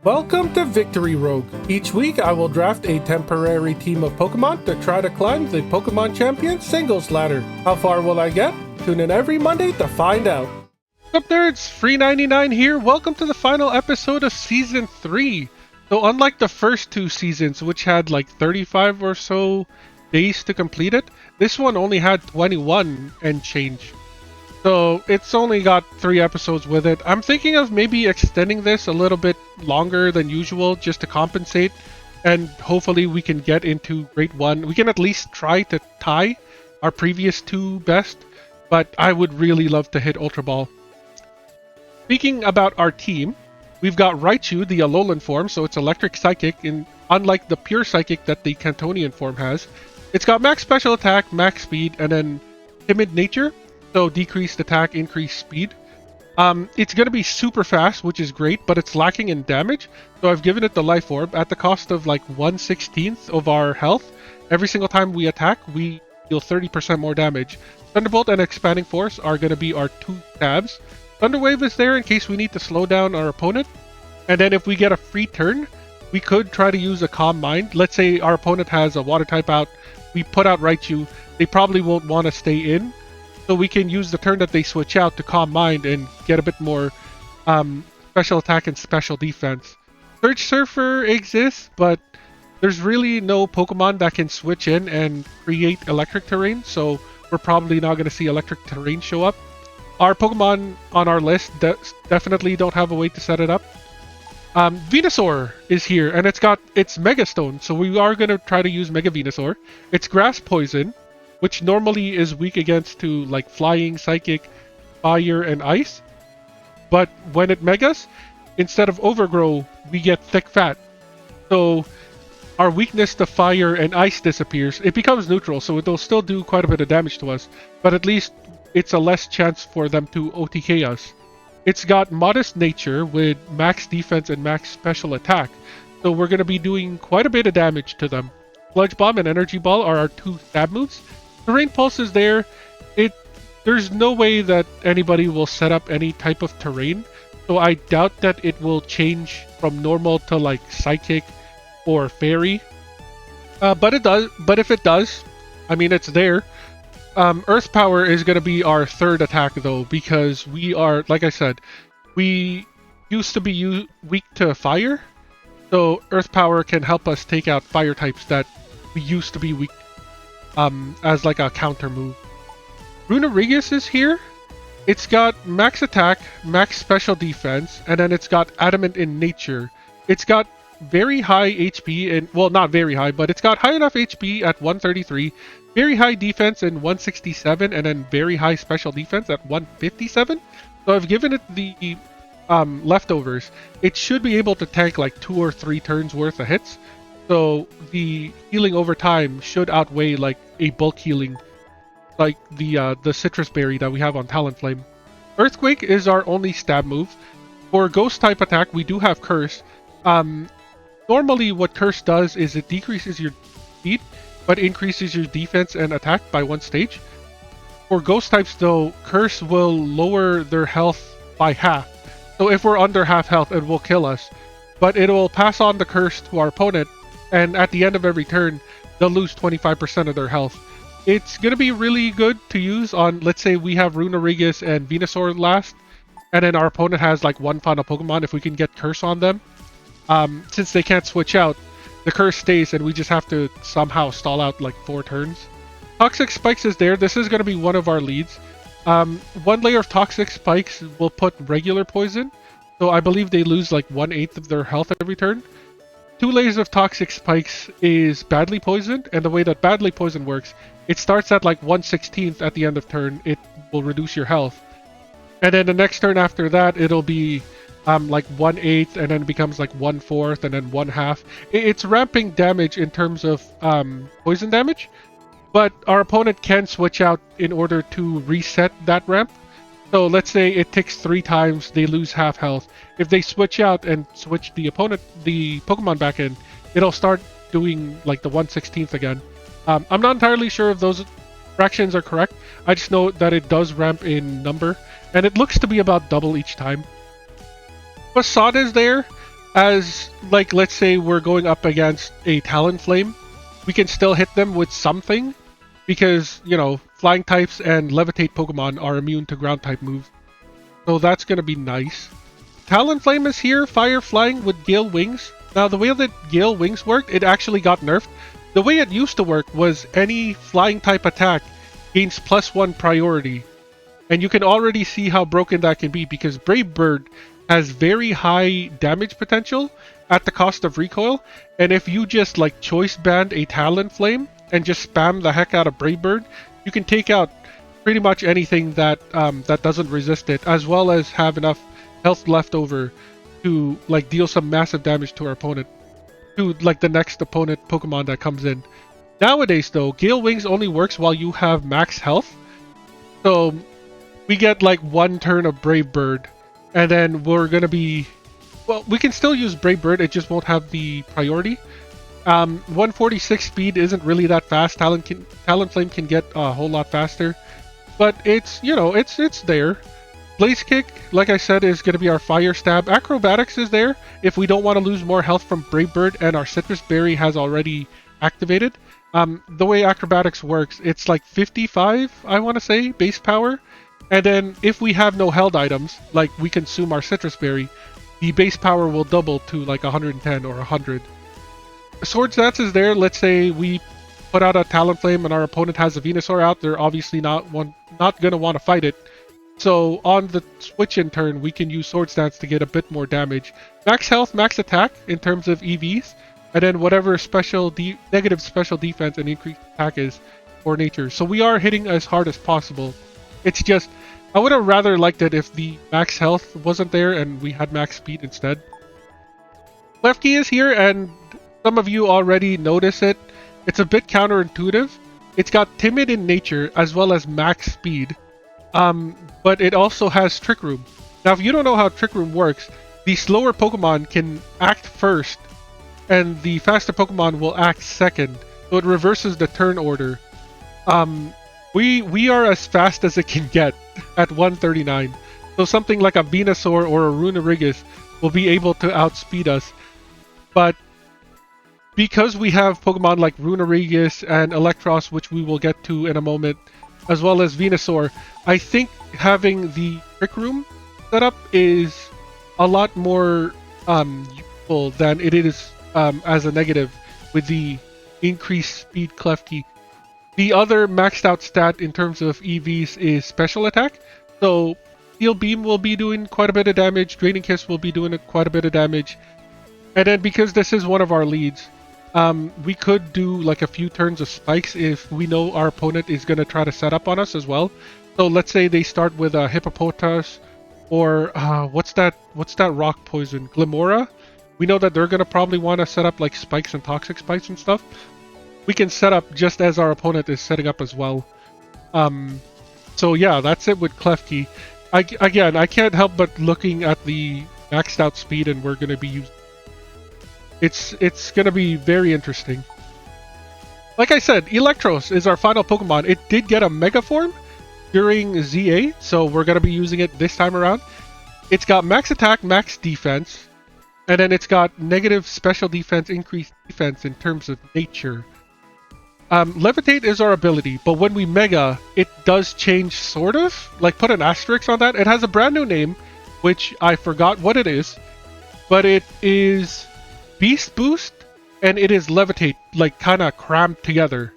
Welcome to Victory Rogue. Each week I will draft a temporary team of Pokemon to try to climb the Pokemon Champion singles ladder. How far will I get? Tune in every Monday to find out. Sup Nerds, Free99 here. Welcome to the final episode of Season 3. So unlike the first two seasons, which had like 35 or so days to complete it, this one only had 21 and change. So it's only got 3 episodes with it. I'm thinking of maybe extending this a little bit longer than usual just to compensate, and hopefully we can get into Grade 1. We can at least try to tie our previous 2 best, but I would really love to hit Ultra Ball. Speaking about our team, we've got Raichu, the Alolan form, so it's Electric Psychic, and unlike the Pure Psychic that the Cantonian form has. It's got max special attack, max speed, and then Timid Nature. So decreased attack, increased speed. It's going to be super fast, which is great, but it's lacking in damage. So I've given it the Life Orb at the cost of like 1/16 of our health. Every single time we attack, we deal 30% more damage. Thunderbolt and Expanding Force are going to be our 2 stabs. Thunder Wave is there in case we need to slow down our opponent. And then if we get a free turn, we could try to use a Calm Mind. Let's say our opponent has a Water type out. We put out Raichu. They probably won't want to stay in. So we can use the turn that they switch out to Calm Mind and get a bit more special attack and special defense. Surge Surfer exists, but there's really no Pokemon that can switch in and create electric terrain, so we're probably not going to see electric terrain show up. Our Pokemon on our list definitely don't have a way to set it up. Venusaur is here, and it's Mega Stone, so we are going to try to use Mega Venusaur. It's Grass Poison, which normally is weak against to like Flying, Psychic, Fire, and Ice. But when it Megas, instead of Overgrow, we get Thick Fat. So our weakness to Fire and Ice disappears. It becomes neutral, so it'll still do quite a bit of damage to us. But at least it's a less chance for them to OTK us. It's got Modest Nature with max defense and max special attack. So we're going to be doing quite a bit of damage to them. Sludge Bomb and Energy Ball are our 2 stab moves. Terrain Pulse is there. There's no way that anybody will set up any type of terrain, so I doubt that it will change from normal to like Psychic or Fairy. But it does. But if it does, I mean it's there. Earth Power is going to be our 3rd attack though, because we are, like I said, we used to be weak to Fire, so Earth Power can help us take out Fire types that we used to be weak as like a counter move. Runerigus is here. It's got max attack, max special defense, and then it's got Adamant in Nature. It's got very high HP, and well, not very high, but it's got high enough HP at 133, very high defense in 167, and then very high special defense at 157. So I've given it the leftovers. It should be able to tank like 2 or 3 turns worth of hits. So the healing over time should outweigh like a bulk healing, like the Citrus Berry that we have on Talonflame. Earthquake is our only stab move. For Ghost type attack, we do have Curse. Normally what Curse does is it decreases your speed, but increases your defense and attack by 1 stage. For Ghost types though, Curse will lower their health by half. So if we're under half health, it will kill us. But it will pass on the Curse to our opponent, and at the end of every turn, they'll lose 25% of their health. It's going to be really good to use on, let's say we have Runerigus and Venusaur last, and then our opponent has like 1 final Pokemon. If we can get Curse on them, since they can't switch out, the Curse stays and we just have to somehow stall out like 4 turns. Toxic Spikes is there. This is going to be one of our leads. 1 layer of Toxic Spikes will put regular poison, so I believe they lose like 1/8 of their health every turn. 2 layers of Toxic Spikes is Badly Poisoned, and the way that Badly Poison works, it starts at like 1/16 at the end of turn. It will reduce your health. And then the next turn after that, it'll be like 1/8, and then it becomes like 1/4, and then 1/2. It's ramping damage in terms of poison damage, but our opponent can switch out in order to reset that ramp. So let's say it ticks 3 times, they lose half health. If they switch out and switch the Pokemon back in, it'll start doing like the 1/16 again. I'm not entirely sure if those fractions are correct. I just know that it does ramp in number, and it looks to be about double each time. Facade is there. as, like, let's say we're going up against a Talonflame, we can still hit them with something because, you know, flying types and levitate Pokemon are immune to ground type moves. So that's going to be nice. Talonflame is here, fire flying with Gale Wings. Now, the way that Gale Wings worked, it actually got nerfed. The way it used to work was any flying type attack gains +1 priority. And you can already see how broken that can be because Brave Bird has very high damage potential at the cost of recoil. And if you just like choice band a Talonflame and just spam the heck out of Brave Bird, you can take out pretty much anything that that doesn't resist it, as well as have enough health left over to like deal some massive damage to our opponent, to like the next opponent Pokemon that comes in. Nowadays though, Gale Wings only works while you have max health. So we get like 1 turn of Brave Bird, and then we're gonna be, well, we can still use Brave Bird, it just won't have the priority. 146 speed isn't really that fast. Talonflame can get a whole lot faster, but it's, you know, it's there. Blaze Kick, like I said, is going to be our Fire Stab. Acrobatics is there if we don't want to lose more health from Brave Bird, and our Citrus Berry has already activated. The way Acrobatics works, it's like 55, I want to say, base power. And then if we have no held items, like we consume our Citrus Berry, the base power will double to like 110 or 100. Swords Dance is there. Let's say we put out a Talonflame and our opponent has a Venusaur out. They're obviously not going to want to fight it. So on the switch in turn, we can use Swords Dance to get a bit more damage. Max health, max attack in terms of EVs. And then whatever negative special defense and increased attack is for nature. So we are hitting as hard as possible. It's just, I would have rather liked it if the max health wasn't there and we had max speed instead. Klefki is here, and some of you already notice it. It's a bit counterintuitive. It's got timid in nature as well as max speed. But it also has Trick Room. Now, if you don't know how Trick Room works, the slower Pokemon can act first, and the faster Pokemon will act second. So it reverses the turn order. We are as fast as it can get at 139. So something like a Venusaur or a Runerigus will be able to outspeed us. But because we have Pokemon like Runerigus and Electros, which we will get to in a moment, as well as Venusaur, I think having the Trick Room set up is a lot more useful than it is as a negative with the increased speed Klefki. The other maxed out stat in terms of EVs is special attack. So Steel Beam will be doing quite a bit of damage, Draining Kiss will be doing quite a bit of damage. And then because this is one of our leads, we could do like a few turns of spikes if we know our opponent is going to try to set up on us as well. So let's say they start with a Hippopotas or what's that rock poison? Glimora? We know that they're going to probably want to set up like spikes and toxic spikes and stuff. We can set up just as our opponent is setting up as well. So yeah, that's it with Klefki. Again, I can't help but looking at the maxed out speed, and we're going to be using. It's going to be very interesting. Like I said, Electros is our final Pokemon. It did get a Mega Form during ZA, so we're going to be using it this time around. It's got max attack, max defense, and then it's got negative special defense, increased defense in terms of nature. Levitate is our ability, but when we Mega, it does change sort of. Like, put an asterisk on that. It has a brand new name, which I forgot what it is, but it is Beast Boost, and it is Levitate, like kind of crammed together.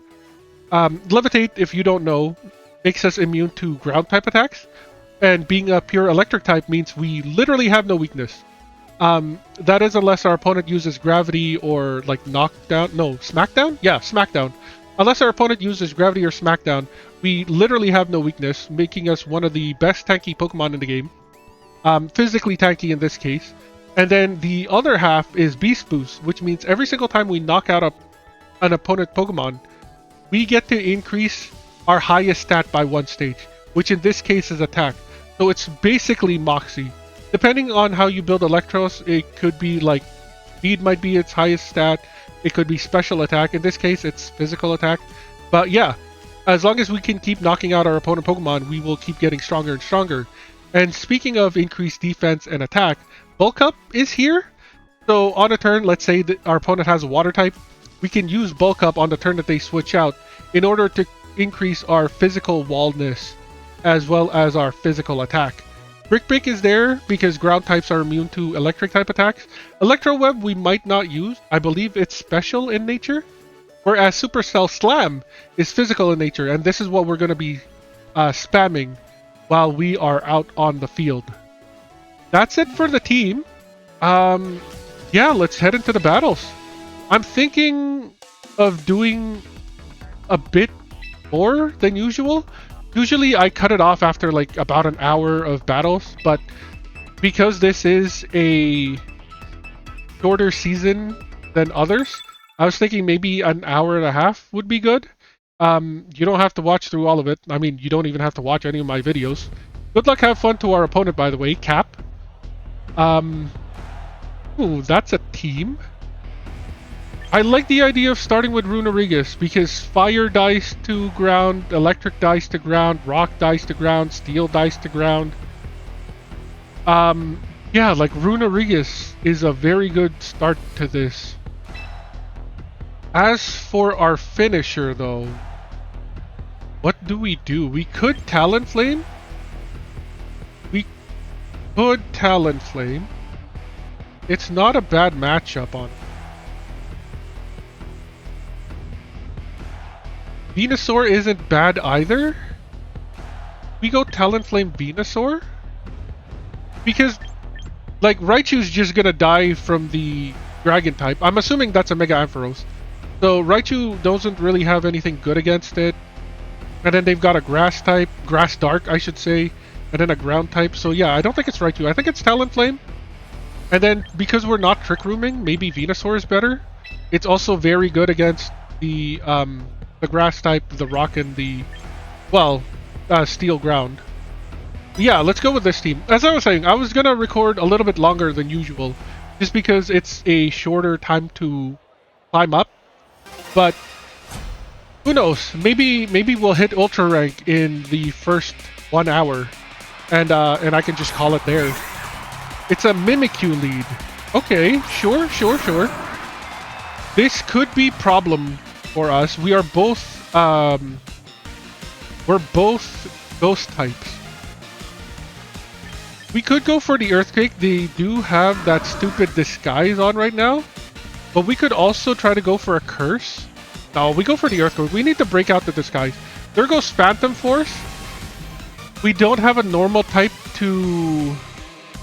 Levitate, if you don't know, makes us immune to ground type attacks, and being a pure electric type means we literally have no weakness. That is unless our opponent uses gravity or like knockdown. No, smackdown? Yeah, smackdown. Unless our opponent uses gravity or smackdown, we literally have no weakness, making us one of the best tanky Pokemon in the game. Physically tanky in this case. And then the other half is Beast Boost, which means every single time we knock out an opponent Pokemon, we get to increase our highest stat by 1 stage, which in this case is attack. So it's basically Moxie. Depending on how you build Electros, it could be like speed might be its highest stat. It could be special attack. In this case, it's physical attack. But yeah, as long as we can keep knocking out our opponent Pokemon, we will keep getting stronger and stronger. And speaking of increased defense and attack, Bulk Up is here. So on a turn, let's say that our opponent has a water type, we can use bulk up on the turn that they switch out in order to increase our physical wallness as well as our physical attack. Brick Break is there because ground types are immune to electric type attacks. Electro Web we might not use. I believe it's special in nature. Whereas Supercell Slam is physical in nature, and this is what we're going to be spamming while we are out on the field. That's it for the team. Yeah, let's head into the battles. I'm thinking of doing a bit more than usual. Usually I cut it off after like about an hour of battles, but because this is a shorter season than others, I was thinking maybe an hour and a half would be good. You don't have to watch through all of it. I mean, you don't even have to watch any of my videos. Good luck, have fun to our opponent, by the way, Cap. Ooh, that's a team. I like the idea of starting with Runarigus because fire dice to ground, electric dice to ground, rock dice to ground, steel dice to ground. Yeah, like Runarigus is a very good start to this. As for our finisher though, what do? We could Talonflame. We could Talonflame. It's not a bad matchup on it. Venusaur isn't bad either. We go Talonflame Venusaur? Because, like, Raichu's just gonna die from the Dragon type. I'm assuming that's a Mega Ampharos. So Raichu doesn't really have anything good against it. And then they've got a Grass type, Grass Dark I should say, and then a Ground type. So yeah, I don't think it's Raichu. I think it's Talonflame. And then, because we're not Trick Rooming, maybe Venusaur is better. It's also very good against the Grass type, the Rock, and the, well, Steel Ground. Yeah, let's go with this team. As I was saying, I was gonna record a little bit longer than usual, just because it's a shorter time to climb up. But who knows? Maybe we'll hit Ultra Rank in the first 1 hour, and I can just call it there. It's a Mimikyu lead. Okay, sure. This could be problem for us. We are both we're both ghost types. We could go for the Earthquake. They do have that stupid disguise on right now. But we could also try to go for a Curse. No, we go for the Earthquake. We need to break out the disguise. There goes Phantom Force. We don't have a normal type to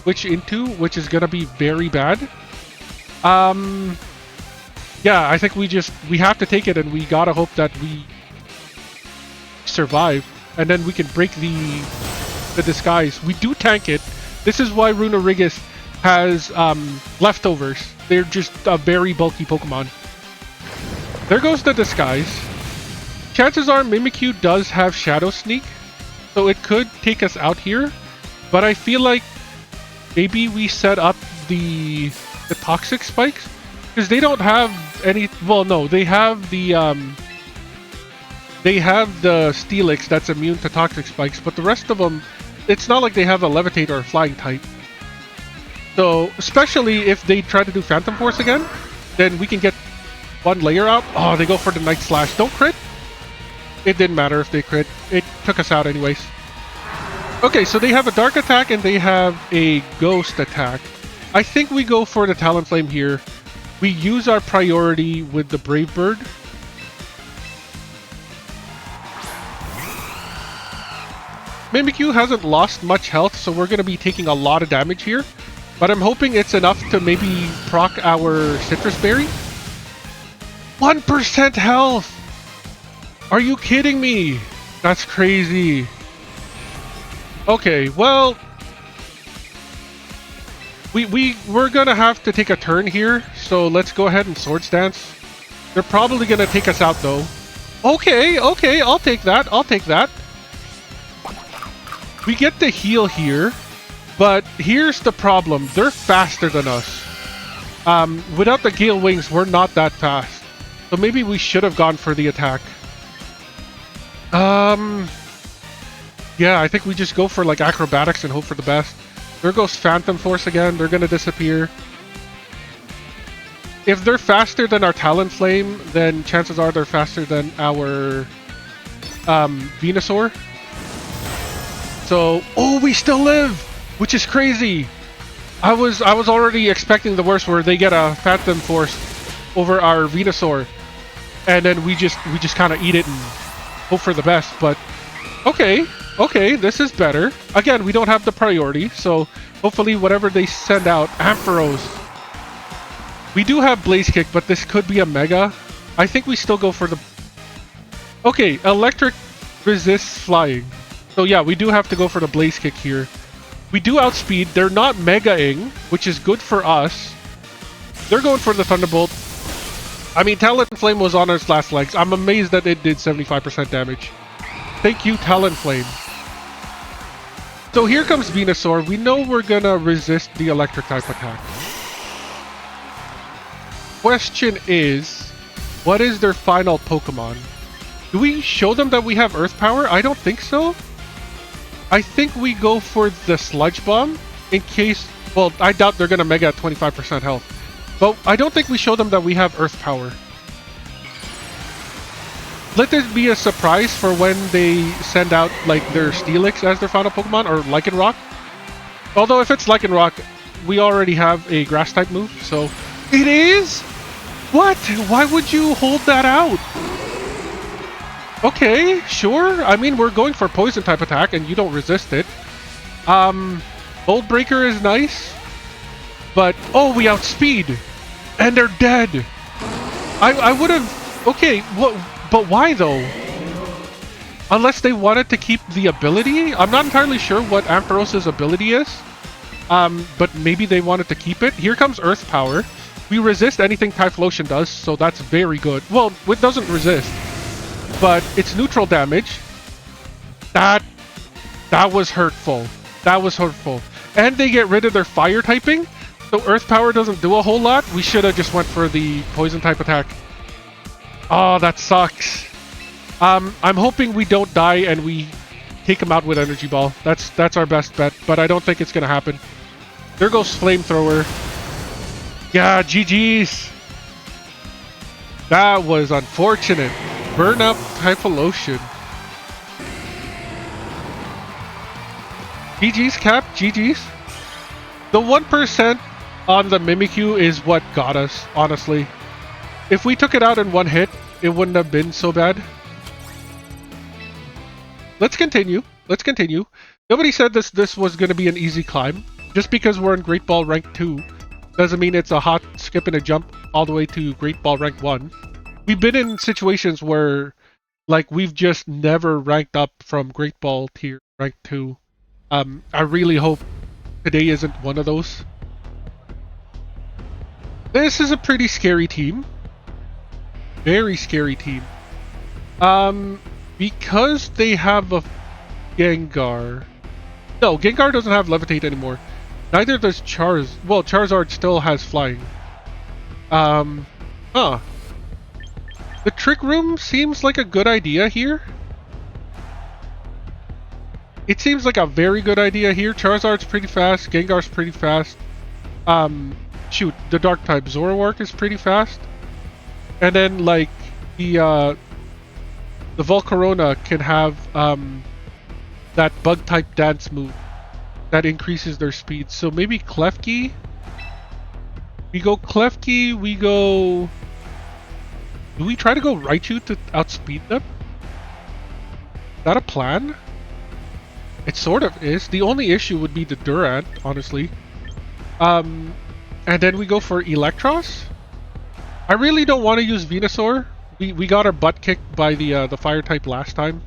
switch into, which is gonna be very bad. Yeah, I think we have to take it, and we gotta hope that we survive, and then we can break the disguise. We do tank it. This is why Runarigus has leftovers. They're just a very bulky Pokemon. There goes the disguise. Chances are Mimikyu does have Shadow Sneak, so it could take us out here, but I feel like maybe we set up the Toxic Spikes, because they don't have any. Well, no, they have the Steelix that's immune to Toxic Spikes, but the rest of them, it's not like they have a Levitate or a Flying type. So, especially if they try to do Phantom Force again, then we can get one layer out. Oh, they go for the Night Slash. Don't crit. It didn't matter if they crit. It took us out anyways. Okay, so they have a Dark attack and they have a Ghost attack. I think we go for the Talonflame here. We use our priority with the Brave Bird. Mimikyu hasn't lost much health, so we're going to be taking a lot of damage here. But I'm hoping it's enough to maybe proc our Citrus Berry. 1% health! Are you kidding me? That's crazy. Okay, well, we're gonna have to take a turn here, so let's go ahead and Swords Dance. They're probably gonna take us out though. Okay, I'll take that. We get the heal here, but here's the problem. They're faster than us. Without the Gale Wings, we're not that fast. So maybe we should have gone for the attack. Yeah, I think we just go for like acrobatics and hope for the best. There goes Phantom Force again. They're gonna disappear. if they're faster than our Talonflame, then chances are they're faster than our Venusaur. So, oh, we still live, which is crazy. I was already expecting the worst, where they get a Phantom Force over our Venusaur, and then we just kind of eat it and hope for the best. But okay, this is better. Again, we don't have the priority, so hopefully whatever they send out, Ampharos. We do have Blaze Kick, but this could be a Mega. I think we still go for the... Okay, Electric resists flying. So yeah, we do have to go for the Blaze Kick here. We do outspeed. They're not Mega-ing, which is good for us. They're going for the Thunderbolt. I mean, Talonflame was on its last legs. I'm amazed that it did 75% damage. Thank you, Talonflame. So here comes Venusaur. We know we're gonna resist the electric type attack. Question is, what is their final Pokemon? Do we show them that we have Earth Power? I don't think so. I think we go for the Sludge Bomb in case... Well, I doubt they're gonna Mega at 25% health. But I don't think we show them that we have Earth Power. Let this be a surprise for when they send out like their Steelix as their final Pokemon, or Lycanroc. Although if it's Lycanroc, we already have a Grass type move, so... It is? What? Why would you hold that out? Okay, sure. I mean, we're going for Poison type attack and you don't resist it. Bolt Breaker is nice. But, oh, we outspeed! And they're dead! I would have... Okay, what? But why though? Unless they wanted to keep the ability? I'm not entirely sure what Ampharos' ability is. But maybe they wanted to keep it. Here comes Earth Power. We resist anything Typhlosion does, so that's very good. Well, it doesn't resist, but it's neutral damage. That was hurtful. That was hurtful. And they get rid of their fire typing, so Earth Power doesn't do a whole lot. We should have just went for the poison type attack. Oh, that sucks. I'm hoping we don't die and we take him out with Energy Ball. That's our best bet, but I don't think it's gonna happen. There goes Flamethrower. Yeah, GG's. That was unfortunate. Burn up Typhlosion. GG's, Cap. GG's. The 1% on the Mimikyu is what got us, honestly. If we took it out in one hit, it wouldn't have been so bad. Let's continue. Let's continue. Nobody said this was going to be an easy climb. Just because we're in Great Ball Rank 2 doesn't mean it's a hot skip and a jump all the way to Great Ball Rank 1. We've been in situations where, like, we've just never ranked up from Great Ball tier Rank 2. I really hope today isn't one of those. This is a pretty scary team. Very scary team. Because they have a Gengar. No, Gengar doesn't have Levitate anymore. Neither does Well, Charizard still has Flying. The Trick Room seems like a good idea here. It seems like a very good idea here. Charizard's pretty fast. Gengar's pretty fast. Shoot, the Dark type Zoroark is pretty fast. And then, like, the Volcarona can have that Bug type Dance move that increases their speed. So maybe Klefki. We go Klefki. We go. Do we try to go Raichu to outspeed them? Is that a plan? It sort of is. The only issue would be the Durant, honestly. And then we go for Electros. I really don't want to use Venusaur. We got our butt kicked by the fire type last time.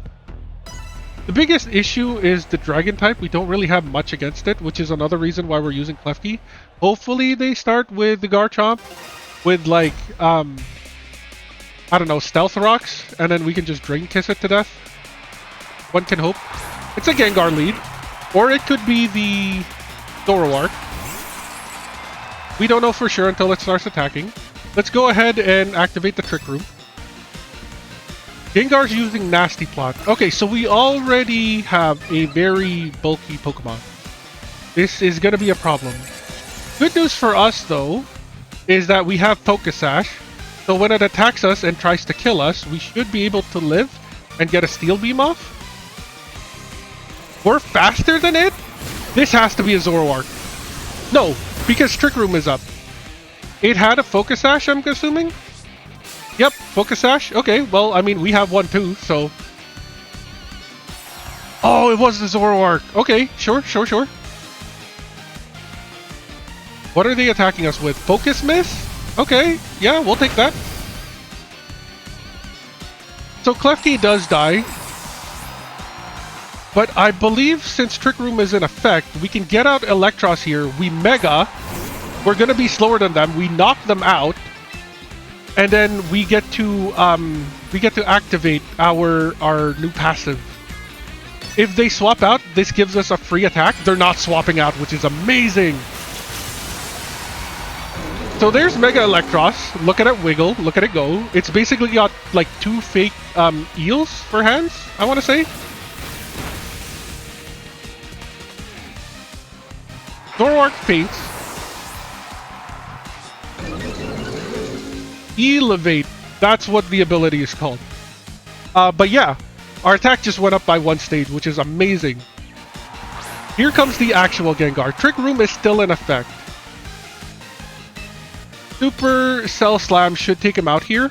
The biggest issue is the dragon type. We don't really have much against it, which is another reason why we're using Klefki. Hopefully they start with the Garchomp with, like, I don't know, Stealth Rocks, and then we can just Drain Kiss it to death. One can hope. It's a Gengar lead, or it could be the Zoroark. We don't know for sure until it starts attacking. Let's go ahead and activate the Trick Room. Gengar's using Nasty Plot. Okay, so we already have a very bulky Pokemon. This is going to be a problem. Good news for us, though, is that we have Focus Sash. So when it attacks us and tries to kill us, we should be able to live and get a Steel Beam off. We're faster than it? This has to be a Zoroark. No, because Trick Room is up. It had a Focus Sash, I'm assuming? Yep, Focus Sash. Okay, well, I mean, we have one too, so... Oh, it was the Zoroark. Okay, sure. What are they attacking us with? Focus Miss? Okay, yeah, we'll take that. So Klefki does die. But I believe since Trick Room is in effect, we can get out Electros here. We Mega. We're going to be slower than them. We knock them out. And then we get to activate our new passive. If they swap out, this gives us a free attack. They're not swapping out, which is amazing. So there's Mega Electros. Look at it wiggle. Look at it go. It's basically got like 2 fake eels for hands, I want to say. Zoroark faints. Elevate. That's what the ability is called. But yeah, our attack just went up by 1 stage, which is amazing. Here comes the actual Gengar. Trick Room is still in effect. Super Cell Slam should take him out here.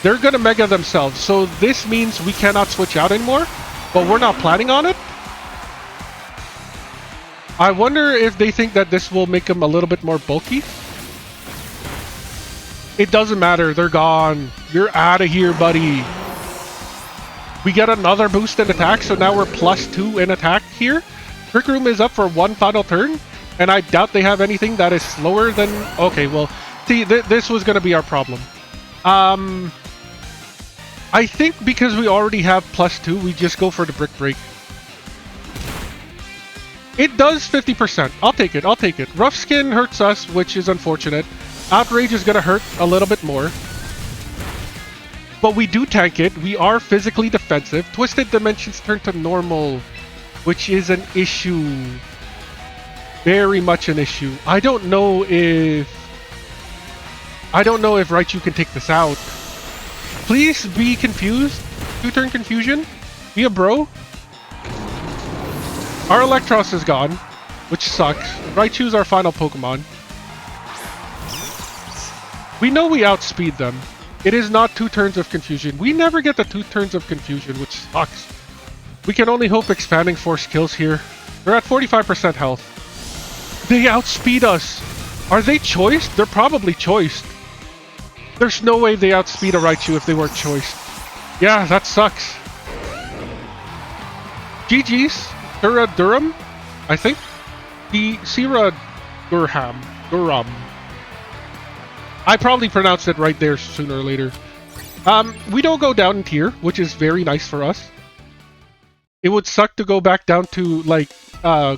They're gonna Mega themselves, so this means we cannot switch out anymore, but we're not planning on it. I wonder if they think that this will make him a little bit more bulky. It doesn't matter, they're gone. You're out of here, buddy. We get another boost in attack, so now we're +2 in attack here. Trick Room is up for 1 final turn. And I doubt they have anything that is slower than... Okay, well, see, this was going to be our problem. I think because we already have +2, we just go for the Brick Break. It does 50%. I'll take it. Rough Skin hurts us, which is unfortunate. Outrage is going to hurt a little bit more. But we do tank it. We are physically defensive. Twisted Dimensions turn to normal, which is an issue. Very much an issue. I don't know if Raichu can take this out. Please be confused. 2-turn confusion. Be a bro. Our Electros is gone, which sucks. Raichu's our final Pokemon. We know we outspeed them. It is not 2 turns of confusion. We never get the 2 turns of confusion, which sucks. We can only hope Expanding Force kills here. They're at 45% health. They outspeed us. Are they choiced? They're probably choiced. There's no way they outspeed a Raichu if they weren't choiced. Yeah, that sucks. GG's. Dura Durham, I think. The Sira Durham. I probably pronounced it right there sooner or later. We don't go down in tier, which is very nice for us. It would suck to go back down to, like,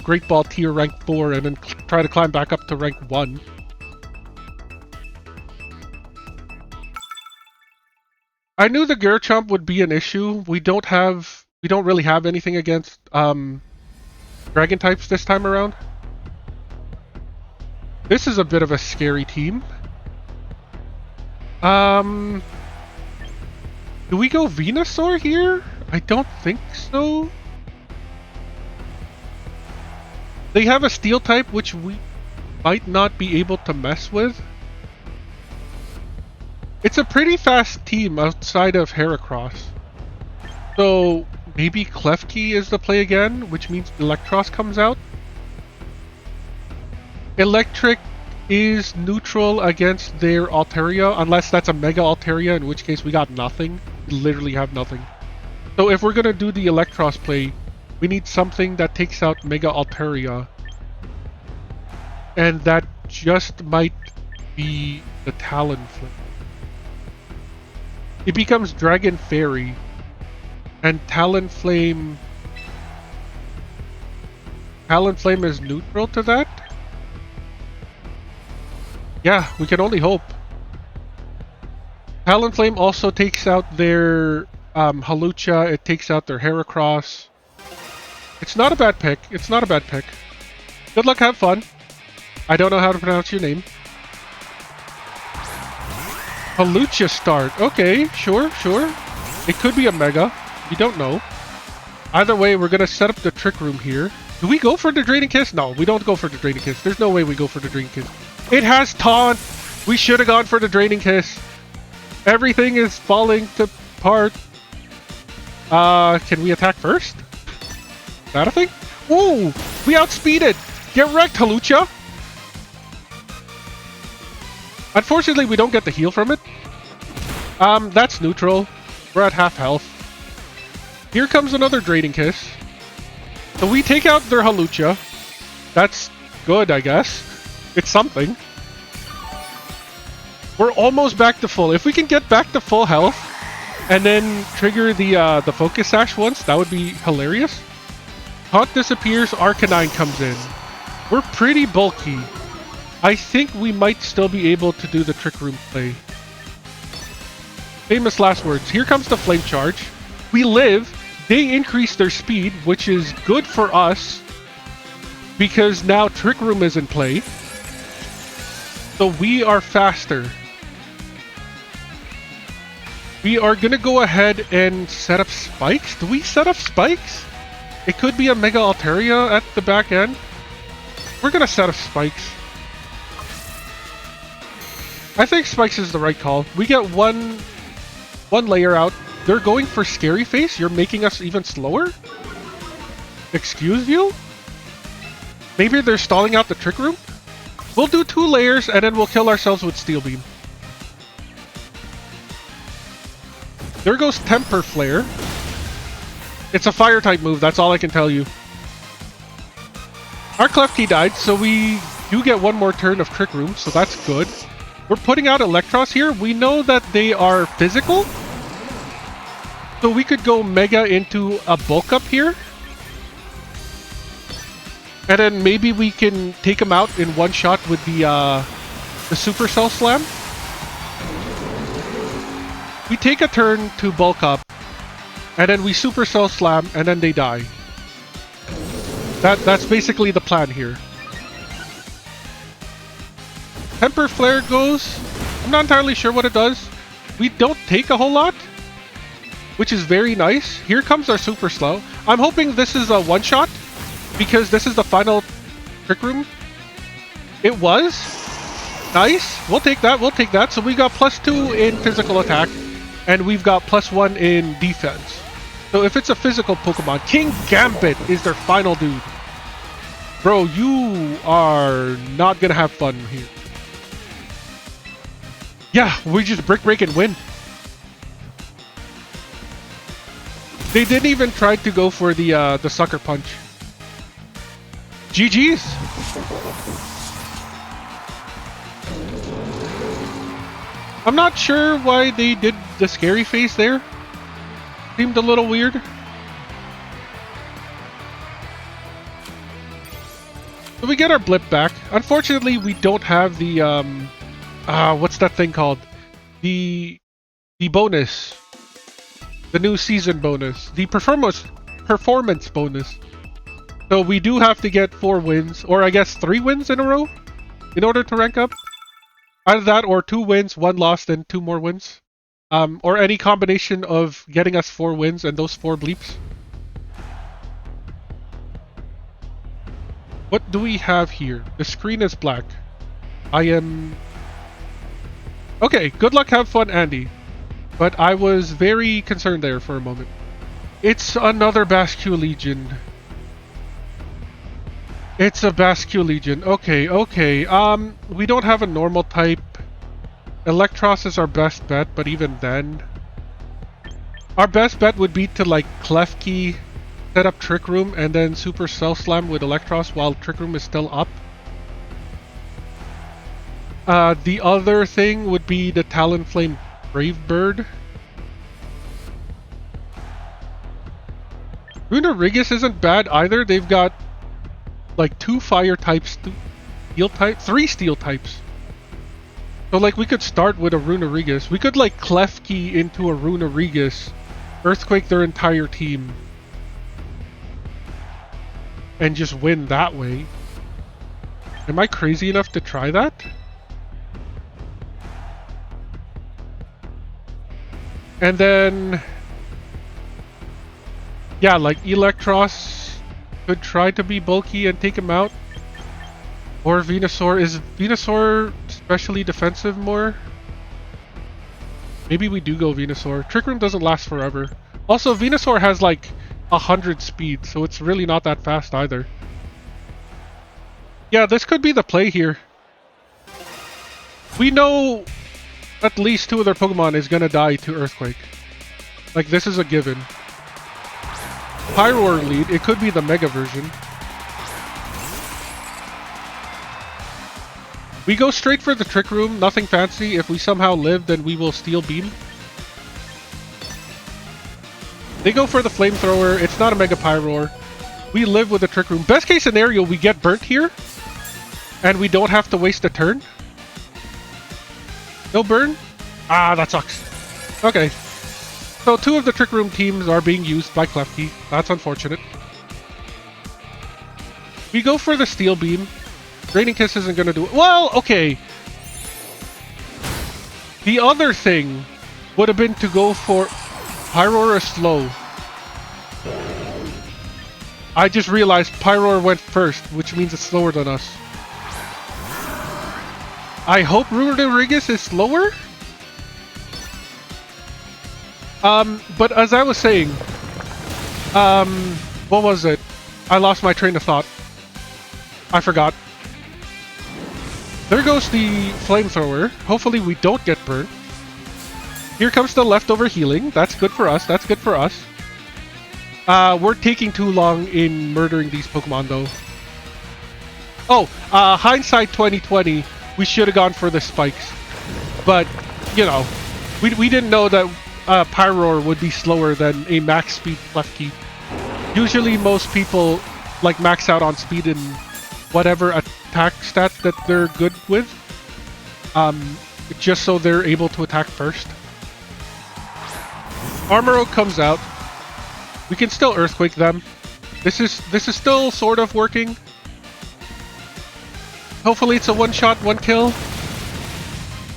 Great Ball tier rank 4 and then try to climb back up to rank 1. I knew the Garchomp would be an issue. We don't really have anything against Dragon types this time around. This is a bit of a scary team. Do we go Venusaur here? I don't think so. They have a Steel type, which we might not be able to mess with. It's a pretty fast team outside of Heracross. So maybe Klefki is the play again, which means Electros comes out. Electric is neutral against their Altaria, unless that's a Mega Altaria, in which case we got nothing. We literally have nothing. So if we're gonna do the Electros play, we need something that takes out Mega Altaria. And that just might be the Talonflame. It becomes Dragon Fairy. And Talonflame is neutral to that? Yeah, we can only hope. Talonflame also takes out their Hawlucha, it takes out their Heracross. It's not a bad pick. It's not a bad pick. Good luck, have fun. I don't know how to pronounce your name. Halucha start. Okay, sure. It could be a Mega. We don't know. Either way, we're going to set up the Trick Room here. Do we go for the Draining Kiss? No, we don't go for the Draining Kiss. There's no way we go for the Draining Kiss. It has Taunt! We should have gone for the Draining Kiss. Everything is falling apart. Can we attack first? Is that a thing? Ooh! We outspeeded! Get wrecked, Halucha! Unfortunately, we don't get the heal from it. That's neutral. We're at half health. Here comes another Draining Kiss. So we take out their Halucha. That's good, I guess. It's something. We're almost back to full. If we can get back to full health and then trigger the Focus Sash once, that would be hilarious. Taunt disappears, Arcanine comes in. We're pretty bulky. I think we might still be able to do the Trick Room play. Famous last words. Here comes the Flame Charge. We live. They increase their speed, which is good for us because now Trick Room is in play. So we are faster. We are going to go ahead and set up spikes. Do we set up spikes? It could be a Mega Altaria at the back end. We're going to set up spikes. I think spikes is the right call. We get one layer out. They're going for Scary Face. You're making us even slower? Excuse you? Maybe they're stalling out the Trick Room? We'll do 2 layers and then we'll kill ourselves with Steel Beam. There goes Temper Flare. It's a fire type move, that's all I can tell you. Our Klefki died, so we do get one more turn of Trick Room, so that's good. We're putting out Electros here. We know that they are physical. So we could go Mega into a bulk up here. And then maybe we can take them out in one shot with the Supercell Slam. We take a turn to bulk up. And then we Supercell Slam and then they die. That's basically the plan here. Temper Flare goes. I'm not entirely sure what it does. We don't take a whole lot, which is very nice. Here comes our Super Slow. I'm hoping this is a one-shot because this is the final Trick Room. It was. Nice. We'll take that. We'll take that. So we got +2 in physical attack and we've got +1 in defense. So if it's a physical Pokemon, King Gambit is their final dude. Bro, you are not going to have fun here. Yeah, we just brick break and win. They didn't even try to go for the Sucker Punch. GG's. I'm not sure why they did the Scary Face there. Seemed a little weird. So we get our blip back. Unfortunately, we don't have the what's that thing called? The bonus. The new season bonus. The performance bonus. So we do have to get 4 wins, or I guess 3 wins in a row in order to rank up. Either that or 2 wins, 1 loss, and 2 more wins. Or any combination of getting us 4 wins and those 4 bleeps. What do we have here? The screen is black. I am... Okay, good luck, have fun, Andy. But I was very concerned there for a moment. It's another Bascule Legion. It's a Bascule Legion. Okay, okay. We don't have a normal type. Electros is our best bet, but even then... Our best bet would be to, like, Klefki, set up Trick Room, and then Super Cell Slam with Electros while Trick Room is still up. The other thing would be the Talonflame Brave Bird. Runerigus isn't bad either. They've got like 2 fire types, 2 steel type, 3 steel types. So like we could start with a Runerigus. We could like Klefki into a Runerigus, Earthquake their entire team, and just win that way. Am I crazy enough to try that? And then, yeah, like Electros could try to be bulky and take him out. Or Venusaur. Is Venusaur especially defensive more? Maybe we do go Venusaur. Trick Room doesn't last forever. Also, Venusaur has like 100 speed, so it's really not that fast either. Yeah, this could be the play here. We know at least 2 of their Pokemon is gonna die to Earthquake. Like, this is a given. Pyroar lead, it could be the Mega version. We go straight for the Trick Room, nothing fancy. If we somehow live, then we will Steel Beam. They go for the Flamethrower, it's not a Mega Pyroar. We live with the Trick Room. Best case scenario, we get burnt here, and we don't have to waste a turn. No burn? Ah, that sucks. Okay. So 2 of the Trick Room teams are being used by Klefki. That's unfortunate. We go for the Steel Beam. Draining Kiss isn't going to do it. Well, okay. The other thing would have been to go for Pyroar Slow. I just realized Pyroar went first, which means it's slower than us. I hope Rodriguez is slower. But as I was saying, what was it? I lost my train of thought. I forgot. There goes the Flamethrower. Hopefully we don't get burnt. Here comes the leftover healing. That's good for us. That's good for us. We're taking too long in murdering these Pokemon though. Oh, hindsight 2020. We should have gone for the spikes. But, you know, we didn't know that Pyroar would be slower than a max speed Klefki. Usually most people like max out on speed in whatever attack stat that they're good with. Just so they're able to attack first. Armor comes out. We can still Earthquake them. This is still sort of working. Hopefully it's a one-shot, one-kill.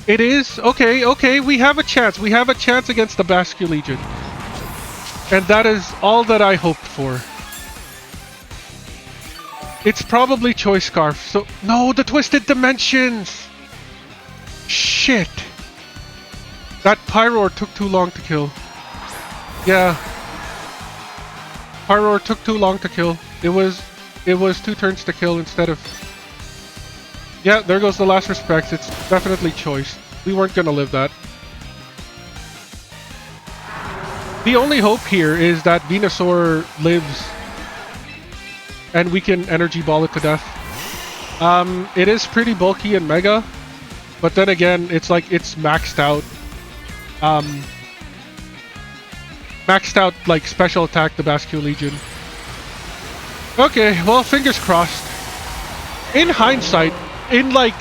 It is? Okay, okay, we have a chance. We have a chance against the Basque Legion. And that is all that I hoped for. It's probably Choice Scarf, so... No, the Twisted Dimensions! Shit! That Pyroar took too long to kill. Yeah. Pyroar took too long to kill. It was 2 turns to kill instead of... Yeah, there goes the last respect. It's definitely Choice. We weren't gonna live that. The only hope here is that Venusaur lives and we can Energy Ball it to death. It is pretty bulky and Mega, but then again, it's like it's maxed out. Maxed out like special attack the Basque Legion. Okay, well, fingers crossed. In hindsight, in like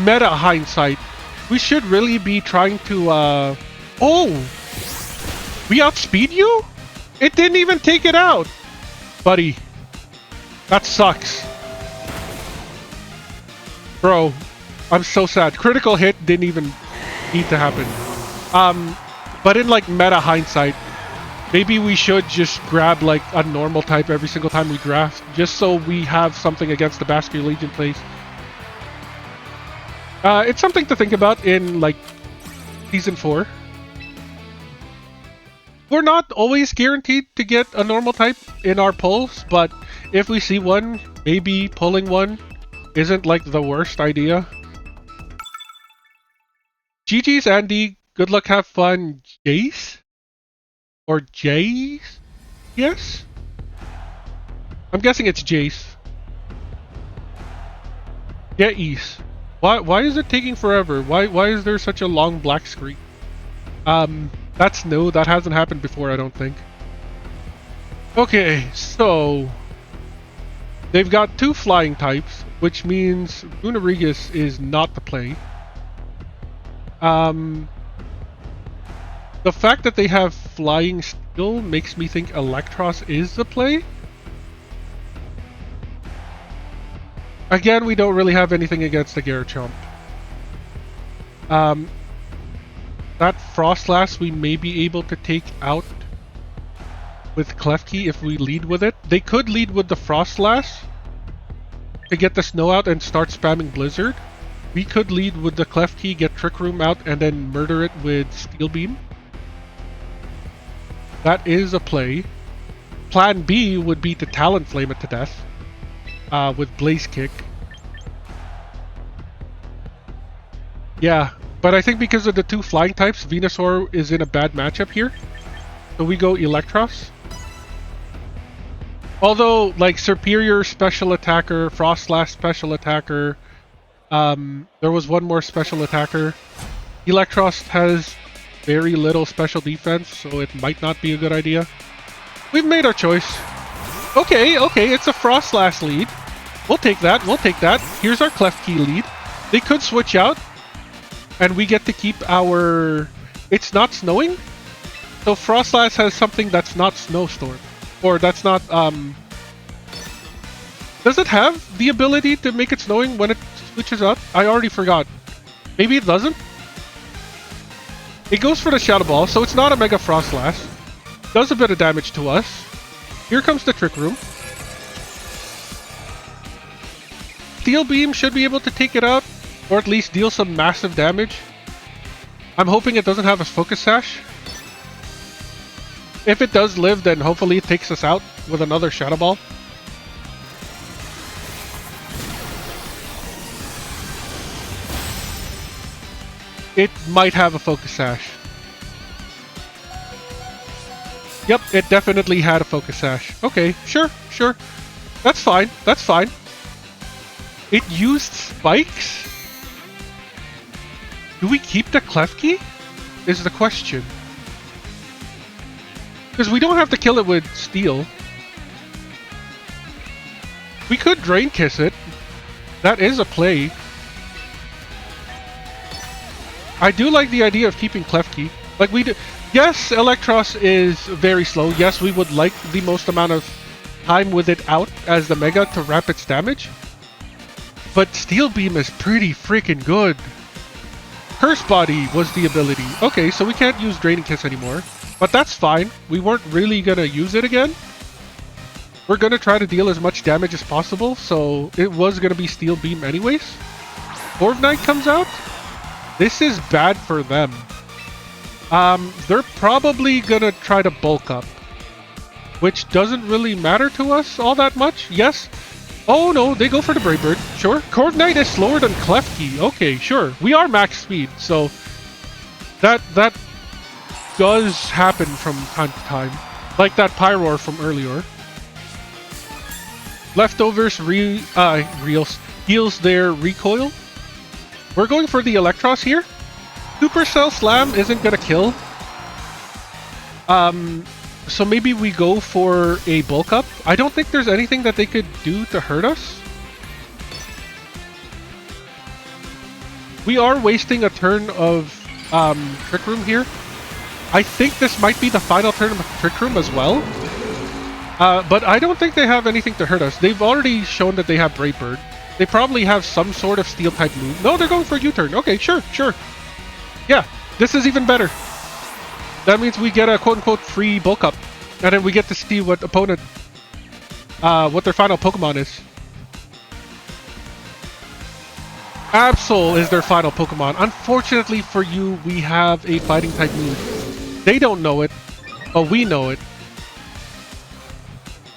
meta hindsight, we should really be trying to oh! We outspeed you? It didn't even take it out! Buddy. That sucks. Bro, I'm so sad. Critical hit didn't even need to happen. But in like meta hindsight, maybe we should just grab like a normal type every single time we draft, just so we have something against the Basque Legion plays. It's something to think about in like Season 4. We're not always guaranteed to get a normal type in our pulls, but if we see one, maybe pulling one isn't like the worst idea. GG's Andy, good luck, have fun, Jace? Or Jace? Yes? I'm guessing it's Jace. Jace. Why is it taking forever? Why is there such a long black screen? That's new. That hasn't happened before, I don't think. Okay, so they've got 2 flying types, which means Runerigus is not the play. The fact that they have flying still makes me think Electros is the play. Again, we don't really have anything against the Garchomp. That Frostlass we may be able to take out with Klefki if we lead with it. They could lead with the Frostlass to get the snow out and start spamming Blizzard. We could lead with the Klefki, get Trick Room out, and then murder it with Steel Beam. That is a play. Plan B would be to Talonflame it to death with Blaze Kick. Yeah, but I think because of the two flying types, Venusaur is in a bad matchup here. So we go Electros. Although, like, Superior Special Attacker, Frostlass Special Attacker, there was one more Special Attacker. Electros has very little special defense, so it might not be a good idea. We've made our choice. Okay, it's a Frostlass lead. We'll take that, Here's our Klefki lead. They could switch out, and we get to keep our... It's not snowing? So Frostlass has something that's not Snowstorm. Or that's not, Does it have the ability to make it snowing when it switches up? I already forgot. Maybe it doesn't? It goes for the Shadow Ball, so it's not a Mega Frostlass. Does a bit of damage to us. Here comes the Trick Room. Steel Beam should be able to take it out, or at least deal some massive damage. I'm hoping it doesn't have a Focus Sash. If it does live, then hopefully it takes us out with another Shadow Ball. It might have a Focus Sash. Yep, it definitely had a Focus Sash. Okay, sure. That's fine. It used Spikes? Do we keep the Klefki? Is the question. Because we don't have to kill it with Steel. We could Drain Kiss it. That is a play. I do like the idea of keeping Klefki. Like we do. Yes, Electros is very slow. Yes, we would like the most amount of time with it out as the Mega to wrap its damage. But Steel Beam is pretty freaking good. Curse Body was the ability. Okay, so we can't use Draining Kiss anymore. But that's fine. We weren't really gonna use it again. We're gonna try to deal as much damage as possible, so it was gonna be Steel Beam anyways. Corviknight comes out. This is bad for them. They're probably gonna try to bulk up, which doesn't really matter to us all that much. Yes. Oh no, they go for the Brave Bird. Sure. Corviknight is slower than Klefki. Okay, sure. We are max speed, so that does happen from time to time, like that Pyroar from earlier. Leftovers heals their recoil. We're going for the Electros here. Supercell Slam isn't gonna kill. So maybe we go for a bulk up. I don't think there's anything that they could do to hurt us. We are wasting a turn of Trick Room here. I think this might be the final turn of Trick Room as well. But I don't think they have anything to hurt us. They've already shown that they have Brave Bird. They probably have some sort of Steel type move. No, they're going for a U-turn. Okay, sure. Yeah, this is even better. That means we get a quote-unquote free bulk up. And then we get to see what opponent, what their final Pokemon is. Absol is their final Pokemon. Unfortunately for you, we have a fighting type move. They don't know it, but we know it.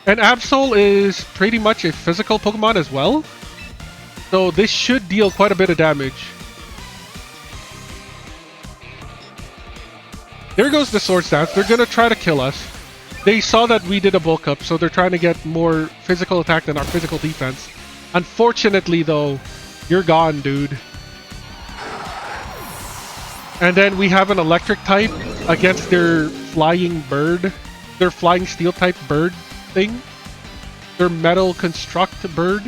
And Absol is pretty much a physical Pokemon as well. So this should deal quite a bit of damage. There goes the Swords Dance. They're gonna try to kill us. They saw that we did a bulk up, so they're trying to get more physical attack than our physical defense. Unfortunately though, you're gone, dude. And then we have an electric type against their flying bird. Their flying steel type bird thing. Their metal construct bird.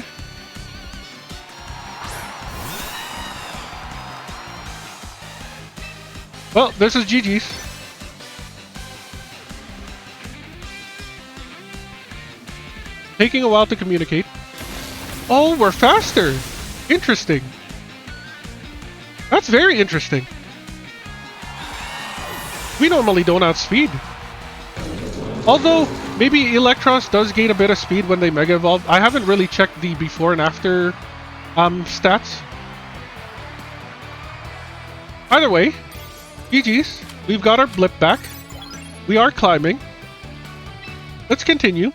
Well, this is GG's. Taking a while to communicate. Oh, we're faster! Interesting. That's very interesting. We normally don't outspeed. Although, maybe Electros does gain a bit of speed when they Mega Evolve. I haven't really checked the before and after stats. Either way, GG's. We've got our blip back. We are climbing. Let's continue.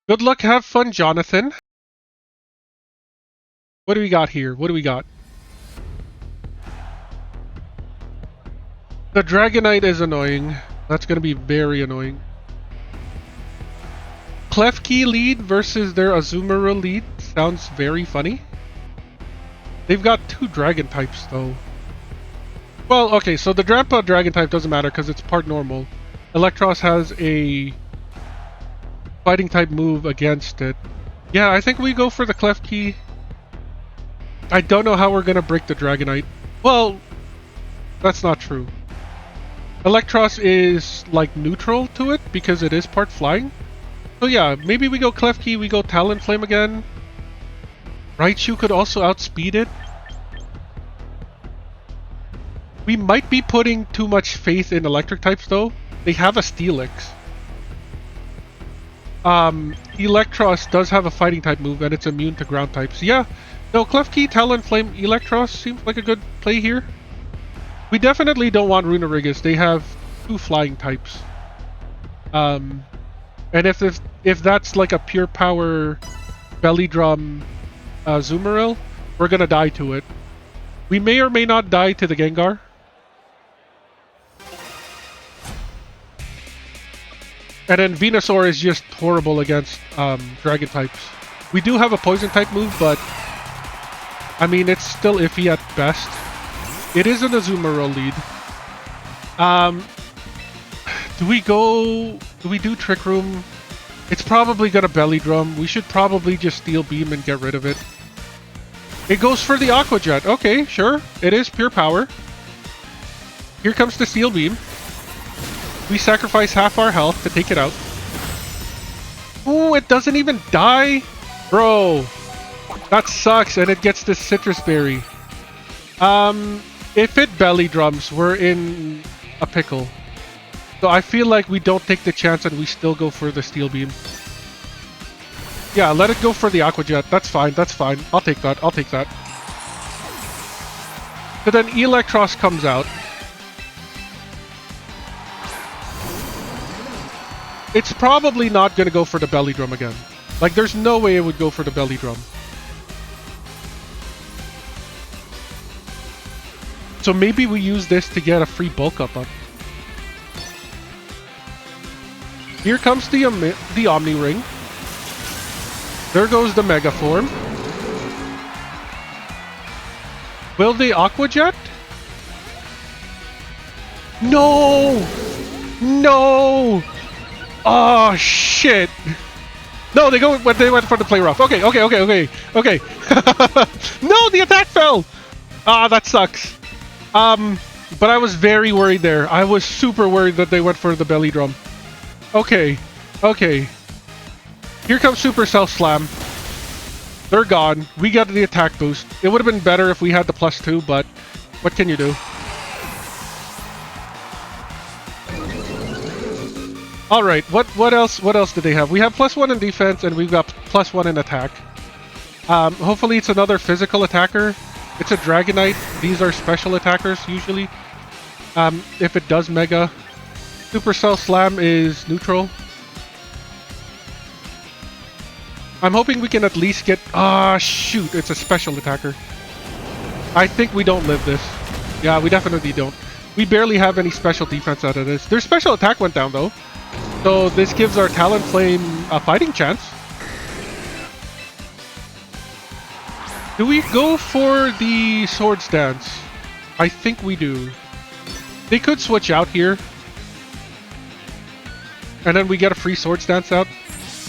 Good luck, have fun, Jonathan. What do we got here? What do we got? The Dragonite is annoying. That's going to be very annoying. Klefki lead versus their Azumarill lead sounds very funny. They've got 2 dragon types though. Well, okay, so the Drampa dragon type doesn't matter because it's part normal. Electros has a fighting type move against it. Yeah, I think we go for the Klefki. I don't know how we're gonna break the Dragonite. Well, that's not true. Electros is like neutral to it because it is part flying. So yeah, maybe we go Klefki, we go Talonflame again. Raichu could also outspeed it. We might be putting too much faith in electric types though. They have a Steelix. Electros does have a fighting type move and it's immune to ground types. Yeah, no, Klefki, Talonflame, Electros seems like a good play here. We definitely don't want Runerigus. They have 2 flying types. And if that's like a pure power belly drum Azumarill, we're gonna die to it. We may or may not die to the Gengar. And then Venusaur is just horrible against dragon types. We do have a poison type move, but I mean it's still iffy at best. It is an Azumarill lead. Do we do Trick Room? It's probably gonna Belly Drum. We should probably just Steel Beam and get rid of it. It goes for the Aqua Jet. Okay, sure. It is pure power. Here comes the Steel Beam. We sacrifice half our health to take it out. Ooh, it doesn't even die? Bro, that sucks, and it gets this Citrus Berry. If it Belly Drums, we're in a pickle. So I feel like we don't take the chance and we still go for the Steel Beam. Yeah, let it go for the Aqua Jet. That's fine, that's fine. I'll take that, I'll take that. So then Electros comes out. It's probably not going to go for the Belly Drum again. Like, there's no way it would go for the Belly Drum. So maybe we use this to get a free bulk up on. Here comes the Omni Ring. There goes the Mega Form. Will the Aqua Jet? No! No! Oh shit! No, they went for the play rough. Okay. No, the attack fell! Ah, that sucks. But I was very worried there. I was super worried that they went for the Belly Drum. Okay. Here comes Supercell Slam. They're gone. We got the attack boost. It would have been better if we had the +2, but what can you do? Alright, what else do they have? We have +1 in defense and we've got +1 in attack. Hopefully it's another physical attacker. It's a Dragonite. These are special attackers usually. If it does Mega. Supercell Slam is neutral. I'm hoping we can at least get... Ah, shoot, it's a special attacker. I think we don't live this. Yeah, we definitely don't. We barely have any special defense out of this. Their special attack went down though. So this gives our Talonflame a fighting chance. Do we go for the Swords Dance? I think we do. They could switch out here. And then we get a free Swords Dance out.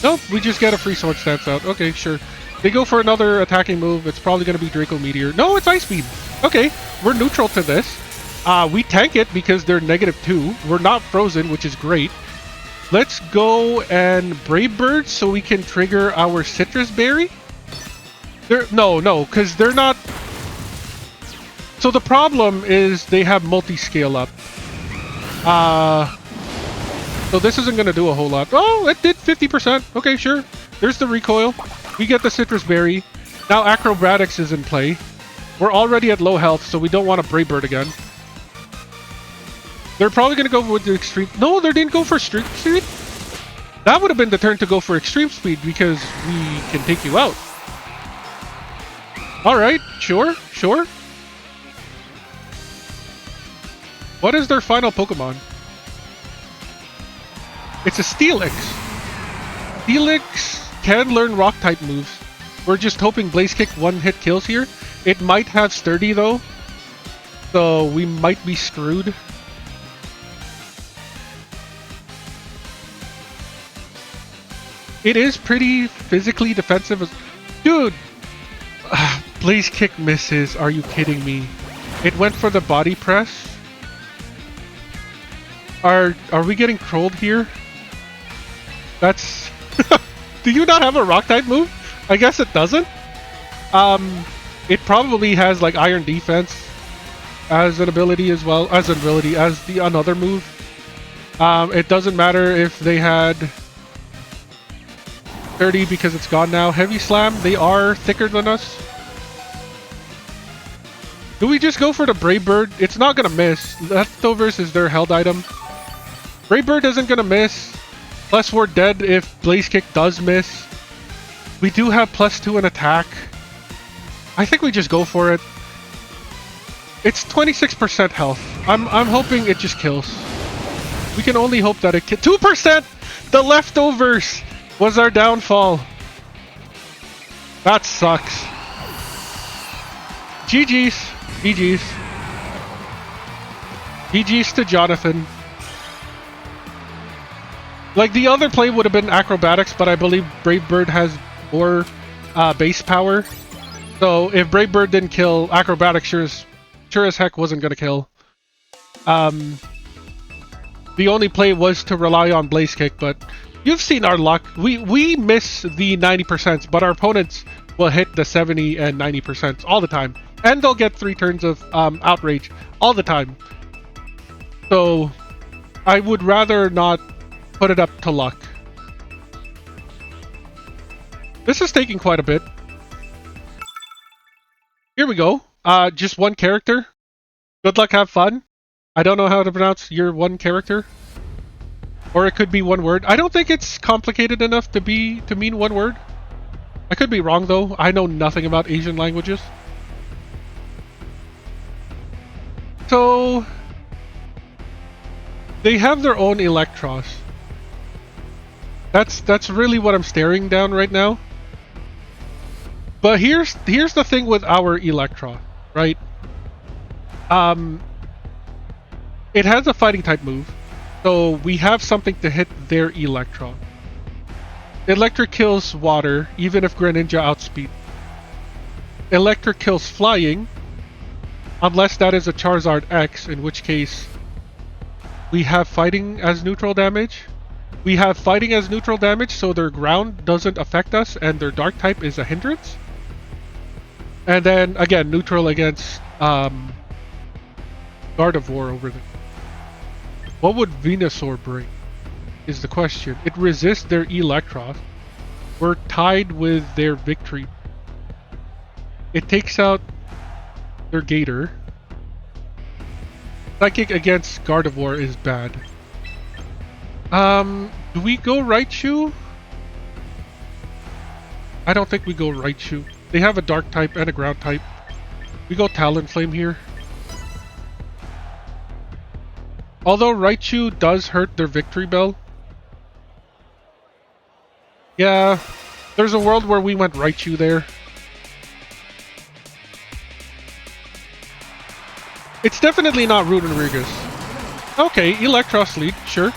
Nope, we just get a free Swords Dance out. Okay, sure. They go for another attacking move. It's probably going to be Draco Meteor. No, it's Ice Beam. Okay, we're neutral to this. We tank it because they're -2. We're not frozen, which is great. Let's go and Brave Bird so we can trigger our Citrus Berry. No, because they're not... So the problem is they have multi-scale up. So this isn't going to do a whole lot. Oh, it did 50%. Okay, sure. There's the recoil. We get the Citrus Berry. Now Acrobatics is in play. We're already at low health, so we don't want a Brave Bird again. They're probably going to go with the Extreme... No, they didn't go for Extreme Speed. That would have been the turn to go for Extreme Speed because we can take you out. Alright, sure. What is their final Pokemon? It's a Steelix. Steelix can learn Rock-type moves. We're just hoping Blaze Kick one-hit kills here. It might have Sturdy though, so we might be screwed. It is pretty physically defensive. Dude! Blaze Kick misses. Are you kidding me? It went for the body press. Are we getting trolled here? That's... Do you not have a Rock-type move? I guess it doesn't. It probably has like Iron Defense as an ability as well, as the another move. It doesn't matter if they had 30 because it's gone now. Heavy Slam, they are thicker than us. Do we just go for the Brave Bird? It's not gonna miss. Leftovers is their held item. Brave Bird isn't gonna miss. Plus we're dead if Blaze Kick does miss. We do have +2 in attack. I think we just go for it. It's 26% health. I'm hoping it just kills. We can only hope that it kills. 2%! The leftovers was our downfall. That sucks. GG's. GG's. GG's to Jonathan. Like, the other play would have been Acrobatics, but I believe Brave Bird has more base power. So if Brave Bird didn't kill, Acrobatics sure as heck wasn't going to kill. The only play was to rely on Blaze Kick, but you've seen our luck. We miss the 90%, but our opponents will hit the 70 and 90% all the time. And they'll get 3 turns of Outrage all the time. So I would rather not put it up to luck. This is taking quite a bit. Here we go. Just one character. Good luck, have fun. I don't know how to pronounce your one character. Or it could be one word. I don't think it's complicated enough to mean one word. I could be wrong though. I know nothing about Asian languages. So they have their own Electros. That's really what I'm staring down right now. But here's the thing with our Electro, right? It has a fighting type move, so we have something to hit their Electro. Electric kills water, even if Greninja outspeed. Electric kills flying, unless that is a Charizard X, in which case we have fighting as neutral damage. We have fighting as neutral damage, so their ground doesn't affect us, and their dark type is a hindrance. And then, again, neutral against Gardevoir over there. What would Venusaur bring, is the question. It resists their Electros. We're tied with their Victory. It takes out their Gator. Psychic against Gardevoir is bad. Do we go Raichu? I don't think we go Raichu. They have a dark type and a ground type. We go Talonflame here. Although Raichu does hurt their Victory Bell. Yeah, there's a world where we went Raichu there. It's definitely not Root and Regus. Okay, Electros lead. Sure.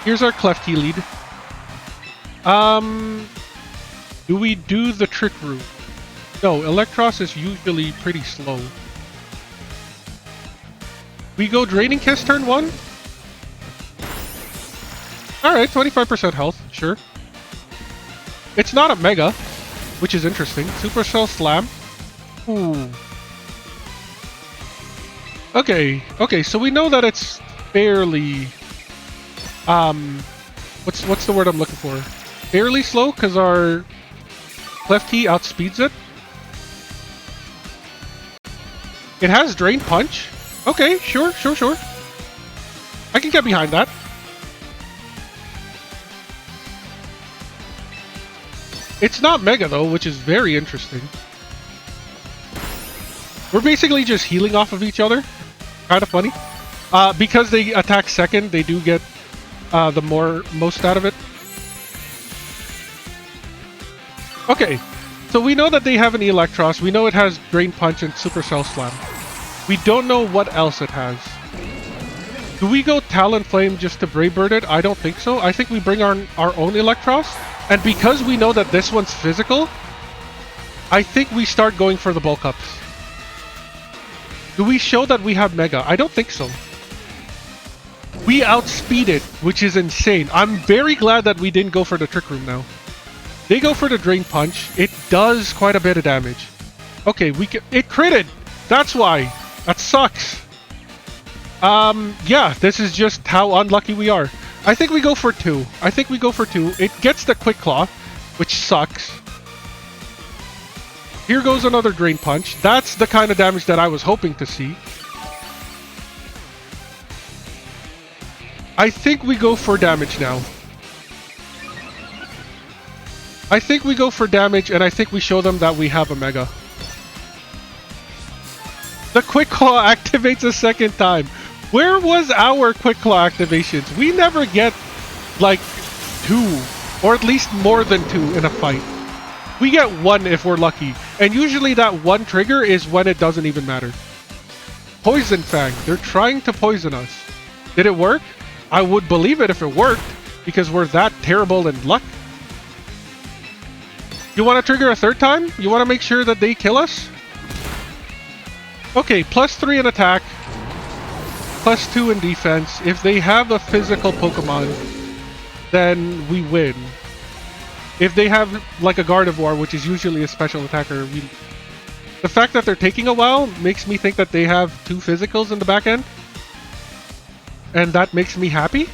Here's our Klefki lead. Do we do the Trick Root? No, Electros is usually pretty slow. We go Draining Kiss turn 1? Alright, 25% health, sure. It's not a Mega, which is interesting. Supercell Slam. Ooh. Okay, so we know that it's fairly... What's the word I'm looking for? Fairly slow, because our left key outspeeds it. It has Drain Punch. Okay, sure. I can get behind that. It's not Mega though, which is very interesting. We're basically just healing off of each other. Kind of funny. Because they attack second, they do get the most out of it. Okay, so we know that they have an Electros. We know it has Drain Punch and Supercell Slam. We don't know what else it has. Do we go Talonflame just to Brave Bird it? I don't think so. I think we bring our own Electros. And because we know that this one's physical, I think we start going for the bulk ups. Do we show that we have Mega? I don't think so. We outspeed it, which is insane. I'm very glad that we didn't go for the Trick Room now. They go for the Drain Punch. It does quite a bit of damage. Okay, it critted. That's why. That sucks. Yeah, this is just how unlucky we are. I think we go for 2. It gets the Quick Claw, which sucks. Here goes another Drain Punch. That's the kind of damage that I was hoping to see. I think we go for damage now. I think we go for damage, and I think we show them that we have a Mega. The Quick Claw activates a second time. Where was our Quick Claw activations? We never get, like, 2, or at least more than 2 in a fight. We get 1 if we're lucky, and usually that 1 trigger is when it doesn't even matter. Poison Fang. They're trying to poison us. Did it work? I would believe it if it worked, because we're that terrible in luck. You want to trigger a 3rd time? You want to make sure that they kill us? Okay, +3 in attack, +2 in defense. If they have a physical Pokemon, then we win. If they have like a Gardevoir, which is usually a special attacker, the fact that they're taking a while makes me think that they have 2 physicals in the back end. And that makes me happy.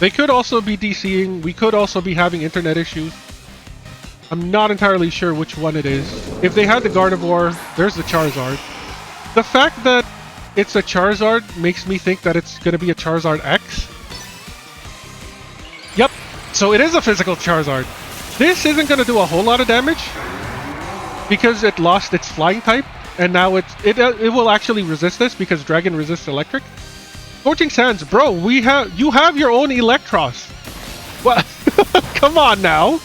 They could also be DCing. We could also be having internet issues. I'm not entirely sure which one it is. If they had the Gardevoir, there's the Charizard. The fact that it's a Charizard makes me think that it's going to be a Charizard X. Yep, so it is a physical Charizard. This isn't going to do a whole lot of damage because it lost its flying type, and now it will actually resist this because Dragon resists electric. Scorching Sands, bro, you have your own Electros. What? Come on now.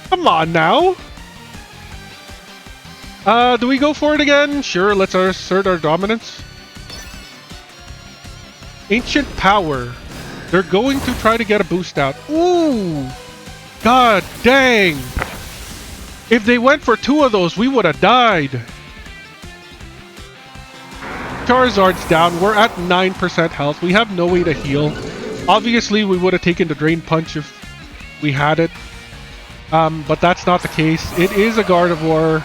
Come on now. Do we go for it again? Sure, let's assert our dominance. Ancient Power. They're going to try to get a boost out. Ooh! God dang! If they went for 2 of those, we would have died. Charizard's down. We're at 9% health. We have no way to heal. Obviously, we would have taken the Drain Punch if we had it. But that's not the case. It is a Gardevoir.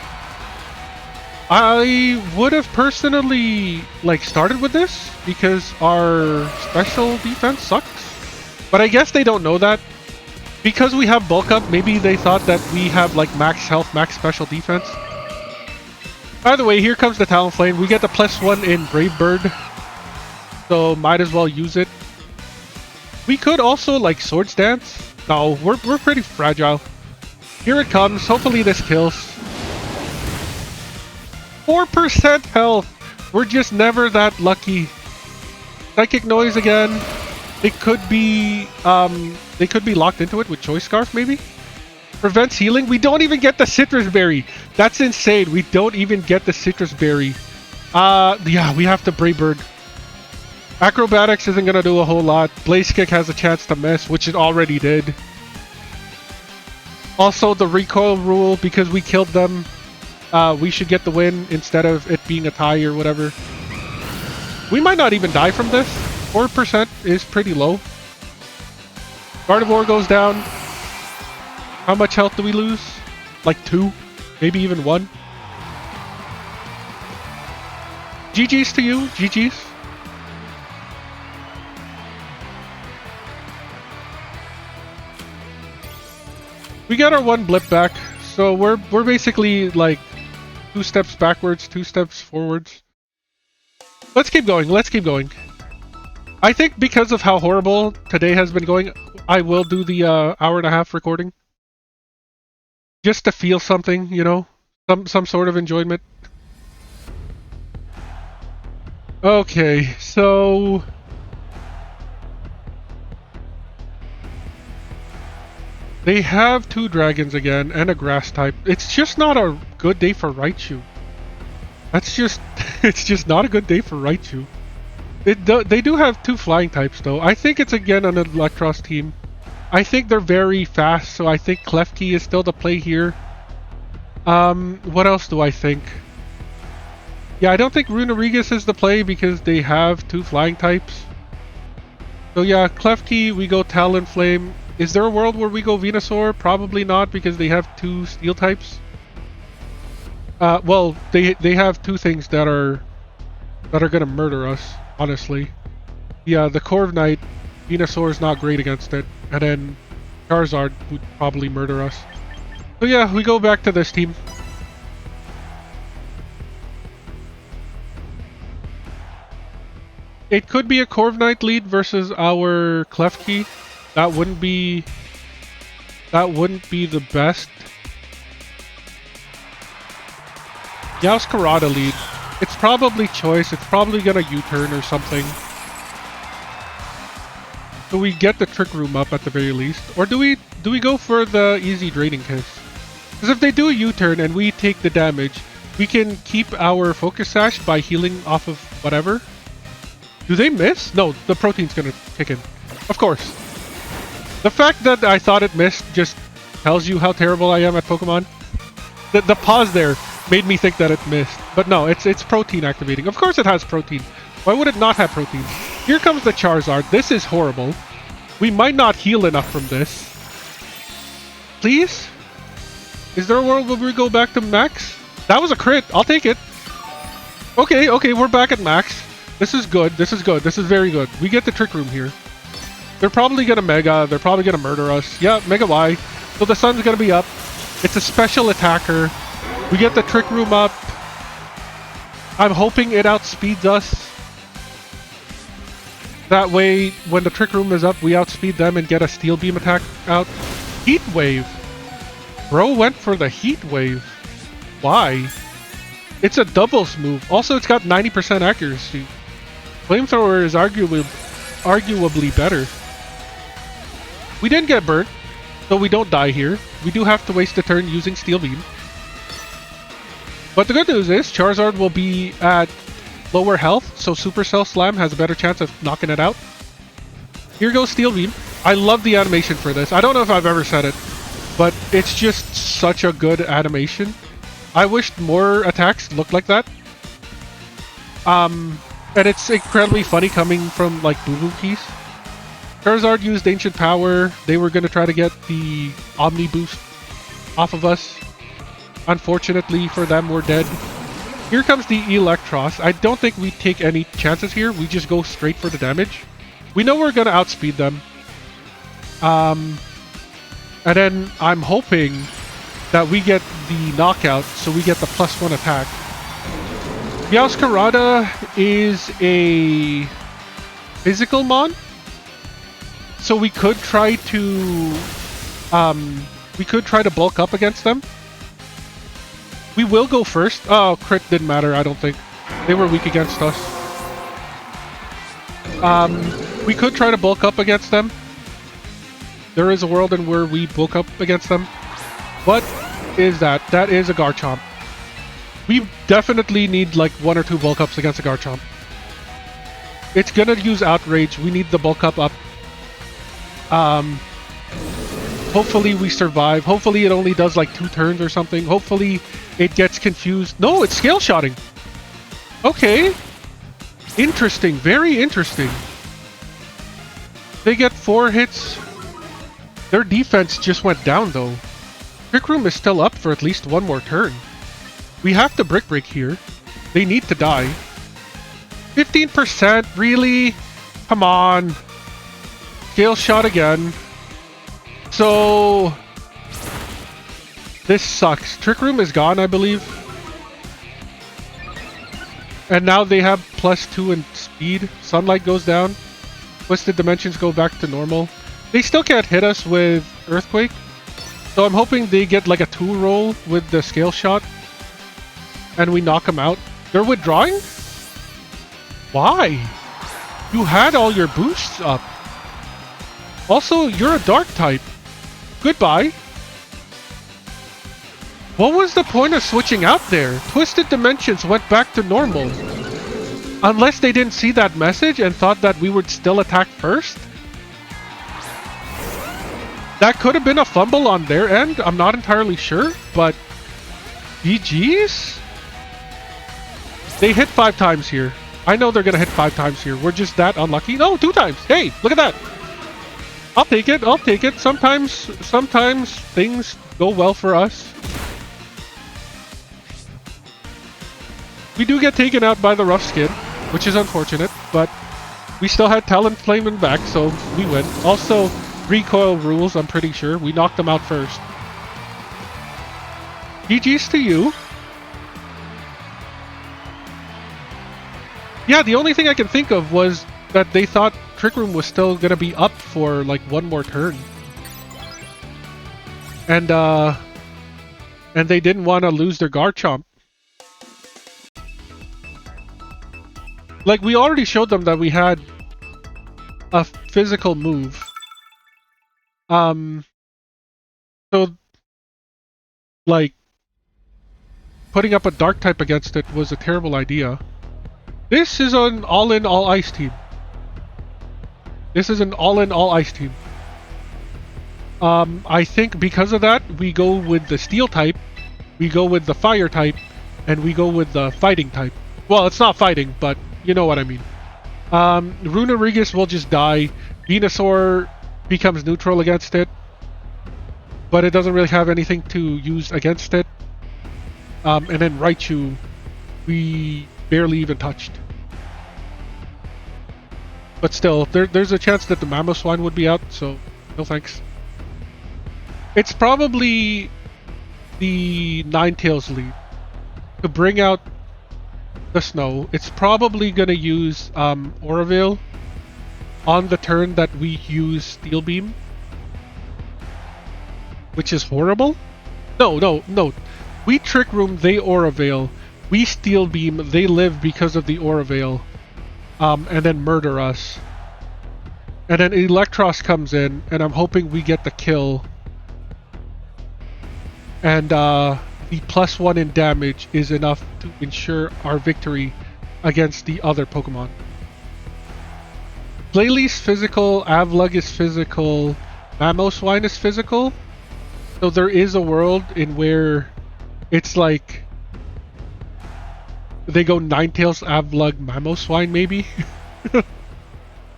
I would have personally started with this because our special defense sucks. But I guess they don't know that. Because we have bulk up, maybe they thought that we have max health, max special defense. By the way, here comes the Talonflame. We get the +1 in Brave Bird. So might as well use it. We could also Swords Dance. No, we're pretty fragile. Here it comes. Hopefully this kills. 4% health. We're just never that lucky. Psychic Noise again. It could be locked into it with Choice Scarf maybe. Prevents healing. We don't even get the Citrus Berry. That's insane. We don't even get the Citrus Berry. Yeah, we have to Brave Bird. Acrobatics isn't gonna do a whole lot. Blaze Kick has a chance to miss, which it already did. Also, the recoil rule, because we killed them, we should get the win instead of it being a tie or whatever. We might not even die from this. 4% is pretty low. Gardevoir goes down. How much health do we lose? Like 2, maybe even 1. GG's to you, GG's. We got our 1 blip back, so we're basically like 2 steps backwards, 2 steps forwards. Let's keep going, let's keep going. I think because of how horrible today has been going, I will do the hour-and-a-half recording. Just to feel something, you know? Some sort of enjoyment. Okay, so... They have 2 dragons again, and a grass type. It's just not a good day for Raichu. That's just... it's just not a good day for Raichu. They do have 2 flying types, though. I think it's again an Electros team. I think they're very fast, so I think Klefki is still the play here. What else do I think? Yeah, I don't think Runerigus is the play because they have 2 flying types. So yeah, Klefki, we go Talonflame. Is there a world where we go Venusaur? Probably not because they have 2 steel types. Well, they have 2 things that are gonna murder us, honestly. Yeah, the Corviknight, Venusaur is not great against it. And then Charizard would probably murder us. So yeah, we go back to this team. It could be a Corviknight lead versus our Klefki. That wouldn't be the best. Yauskarada lead. It's probably choice. It's probably gonna U-turn or something. So we get the Trick Room up at the very least. Or do we go for the easy Draining Kiss? Because if they do a U-turn and we take the damage, we can keep our Focus Sash by healing off of whatever. Do they miss? No, the Protein's gonna kick in. Of course. The fact that I thought it missed just tells you how terrible I am at Pokemon. The pause there made me think that it missed. But no, it's Protein activating. Of course it has Protein. Why would it not have Protein? Here comes the Charizard. This is horrible. We might not heal enough from this. Please? Is there a world where we go back to max? That was a crit. I'll take it. Okay, we're back at max. This is good. This is good. This is very good. We get the Trick Room here. They're probably gonna Mega. They're probably gonna murder us. Yeah, Mega Y. So the sun's gonna be up. It's a special attacker. We get the Trick Room up. I'm hoping it outspeeds us. That way, when the Trick Room is up, we outspeed them and get a Steel Beam attack out. Heat Wave. Bro went for the Heat Wave. Why? It's a doubles move. Also, it's got 90% accuracy. Flamethrower is arguably better. We didn't get burnt, so we don't die here. We do have to waste a turn using Steel Beam. But the good news is, Charizard will be at lower health, so Supercell Slam has a better chance of knocking it out. Here goes Steel Beam. I love the animation for this. I don't know if I've ever said it, but it's just such a good animation. I wished more attacks looked like that. And it's incredibly funny coming from, like, Boo Boo Keys. Charizard used Ancient Power. They were going to try to get the Omni Boost off of us. Unfortunately for them, we're dead. Here comes the Electros. I don't think we take any chances here. We just go straight for the damage. We know we're going to outspeed them. And then I'm hoping that we get the knockout, so we get the +1 attack. Yauskarada is a physical mon, so we could try to bulk up against them. We will go first. Oh, crit didn't matter, I don't think. They were weak against us. We could try to bulk up against them. There is a world in where we bulk up against them. What is that? That is a Garchomp. We definitely need like 1 or 2 bulk ups against a Garchomp. It's gonna use Outrage. We need the bulk up. Hopefully we survive. Hopefully it only does like 2 turns or something. Hopefully it gets confused. No, it's Scale Shotting. Okay. Interesting. Very interesting. They get 4 hits. Their defense just went down though. Trick Room is still up for at least one more turn. We have to Brick Break here. They need to die. 15%? Really? Come on. Scale shot again. So... this sucks. Trick Room is gone, I believe. And now they have +2 in speed. Sunlight goes down. Twisted Dimensions go back to normal. They still can't hit us with Earthquake. So I'm hoping they get like a 2 roll with the scale shot. And we knock them out. They're withdrawing? Why? You had all your boosts up. Also, you're a dark type. Goodbye. What was the point of switching out there? Twisted Dimensions went back to normal. Unless they didn't see that message and thought that we would still attack first? That could have been a fumble on their end. I'm not entirely sure, but... GG's? They hit 5 times here. I know they're gonna hit 5 times here. We're just that unlucky. No, 2 times! Hey, look at that! I'll take it, I'll take it. Sometimes things go well for us. We do get taken out by the rough skin, which is unfortunate, but we still had Talon Flamin' back, so we win. Also, recoil rules, I'm pretty sure. We knocked them out first. GG's to you. Yeah, the only thing I can think of was that they thought Trick Room was still gonna be up for like one more turn. And they didn't want to lose their Garchomp. Like, we already showed them that we had a physical move. So, like, putting up a dark type against it was a terrible idea. This is an all-in, all-ice team. This is an all-in, all-ice team. I think because of that, we go with the steel type, we go with the fire type, and we go with the fighting type. Well, it's not fighting, but you know what I mean. Runarigus will just die. Venusaur becomes neutral against it, but it doesn't really have anything to use against it. And then Raichu, we barely even touched. But still, there's a chance that the Mamoswine would be out, so no thanks. It's probably the Ninetales lead to bring out the snow. It's probably going to use Oroville on the turn that we use Steel Beam, which is horrible. No. We Trick Room, they Oroville. We Steel Beam, they live because of the Oroville, and then murder us. And then Electros comes in, and I'm hoping we get the kill. And the +1 in damage is enough to ensure our victory against the other Pokemon. Glalie physical, Avlug is physical, Mamoswine is physical. So there is a world in where it's like they go Ninetales, Avlug, Mamoswine maybe.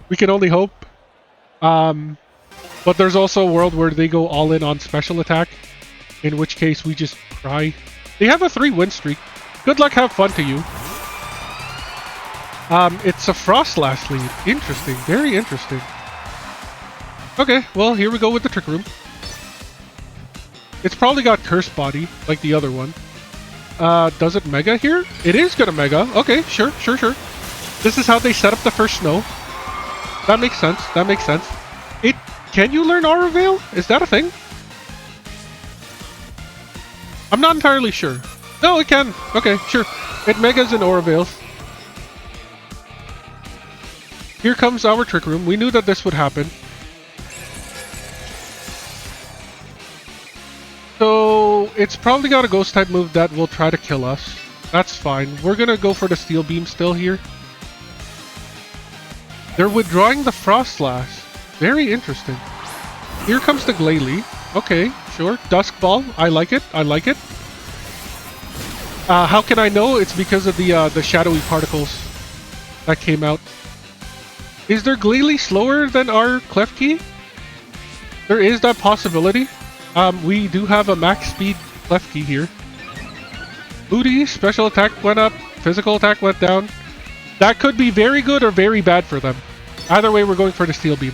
We can only hope. But there's also a world where they go all in on special attack, in which case we just cry. They have a 3-win streak. Good luck, have fun to you. It's a Frostlass lead. Interesting, very interesting. Okay, well, here we go with the Trick Room. It's probably got Curse Body, like the other one. Does it Mega here? It is gonna Mega. Okay, sure. This is how they set up the first snow. That makes sense, Can you learn Aura Veil? Is that a thing? I'm not entirely sure. No, it can. Okay, sure. It Megas and Aura Veils. Here comes our Trick Room. We knew that this would happen. So, it's probably got a Ghost type move that will try to kill us. That's fine. We're gonna go for the Steel Beam still here. They're withdrawing the Frostlass. Very interesting. Here comes the Glalie. Okay, sure. Dusk Ball. I like it. How can I know? It's because of the shadowy particles that came out. Is their Glalie slower than our Klefki? There is that possibility. We do have a max speed Klefki here. Booty, special attack went up, physical attack went down. That could be very good or very bad for them. Either way, we're going for the Steel Beam.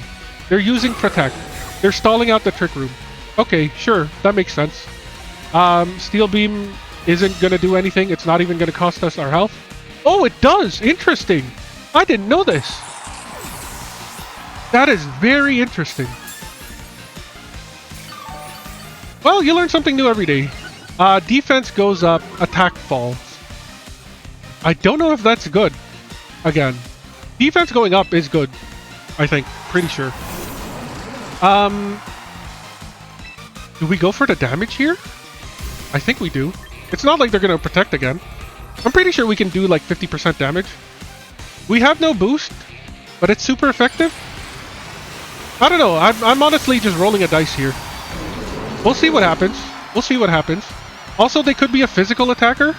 They're using Protect. They're stalling out the Trick Room. Okay, sure, that makes sense. Steel Beam isn't going to do anything. It's not even going to cost us our health. Oh, it does! Interesting! I didn't know this. That is very interesting. Well, you learn something new every day. Defense goes up, attack falls. I don't know if that's good. Again, defense going up is good, I think. Pretty sure. Do we go for the damage here? I think we do. It's not like they're going to protect again. I'm pretty sure we can do like 50% damage. We have no boost, but it's super effective. I don't know. I'm honestly just rolling a dice here. We'll see what happens. We'll see what happens. Also, they could be a physical attacker.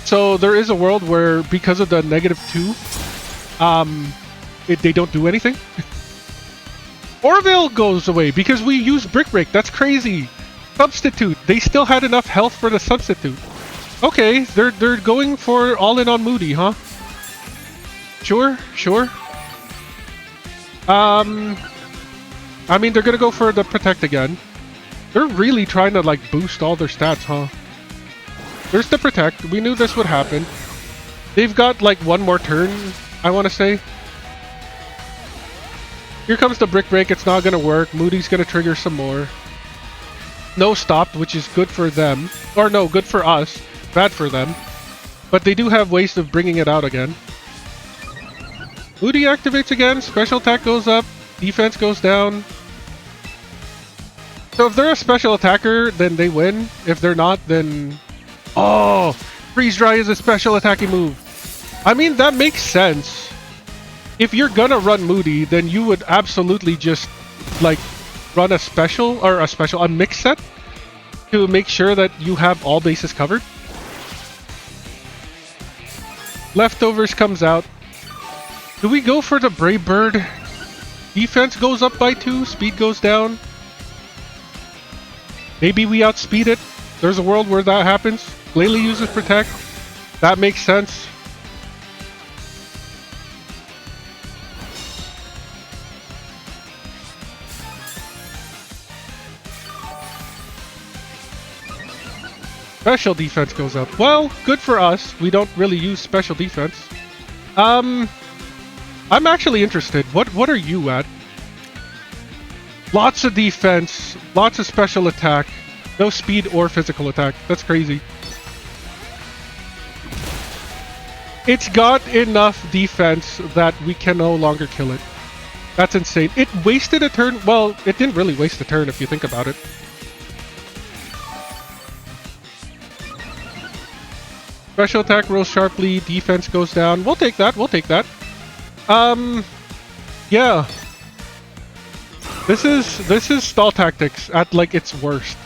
So there is a world where, because of the -2, they don't do anything. Orville goes away because we use Brick Break. That's crazy. Substitute. They still had enough health for the substitute. Okay, they're going for all in on Moody, huh? Sure, sure. I mean, they're gonna go for the Protect again. They're really trying to like boost all their stats, huh? There's the Protect. We knew this would happen. They've got like one more turn, I want to say. Here comes the Brick Break. It's not gonna work. Moody's gonna trigger some more. No stop, which is good for them. Or no, good for us. Bad for them. But they do have ways of bringing it out again. Moody activates again. Special attack goes up. Defense goes down. So if they're a special attacker, then they win. If they're not, then... Oh! Freeze Dry is a special attacking move. I mean, that makes sense. If you're gonna run Moody, then you would absolutely just, like, run a special, or a mix set to make sure that you have all bases covered. Leftovers comes out. Do we go for the Brave Bird? Defense goes up by 2, speed goes down. Maybe we outspeed it. There's a world where that happens. Glalie uses Protect. That makes sense. Special defense goes up. Well, good for us. We don't really use special defense. I'm actually interested. What are you at? Lots of defense, lots of special attack, no speed or physical attack. That's crazy. It's got enough defense that we can no longer kill it. That's insane. It wasted a turn. Well, it didn't really waste a turn if you think about it. Special attack rolls sharply, defense goes down. We'll take that, we'll take that. Yeah. This is stall tactics at like its worst.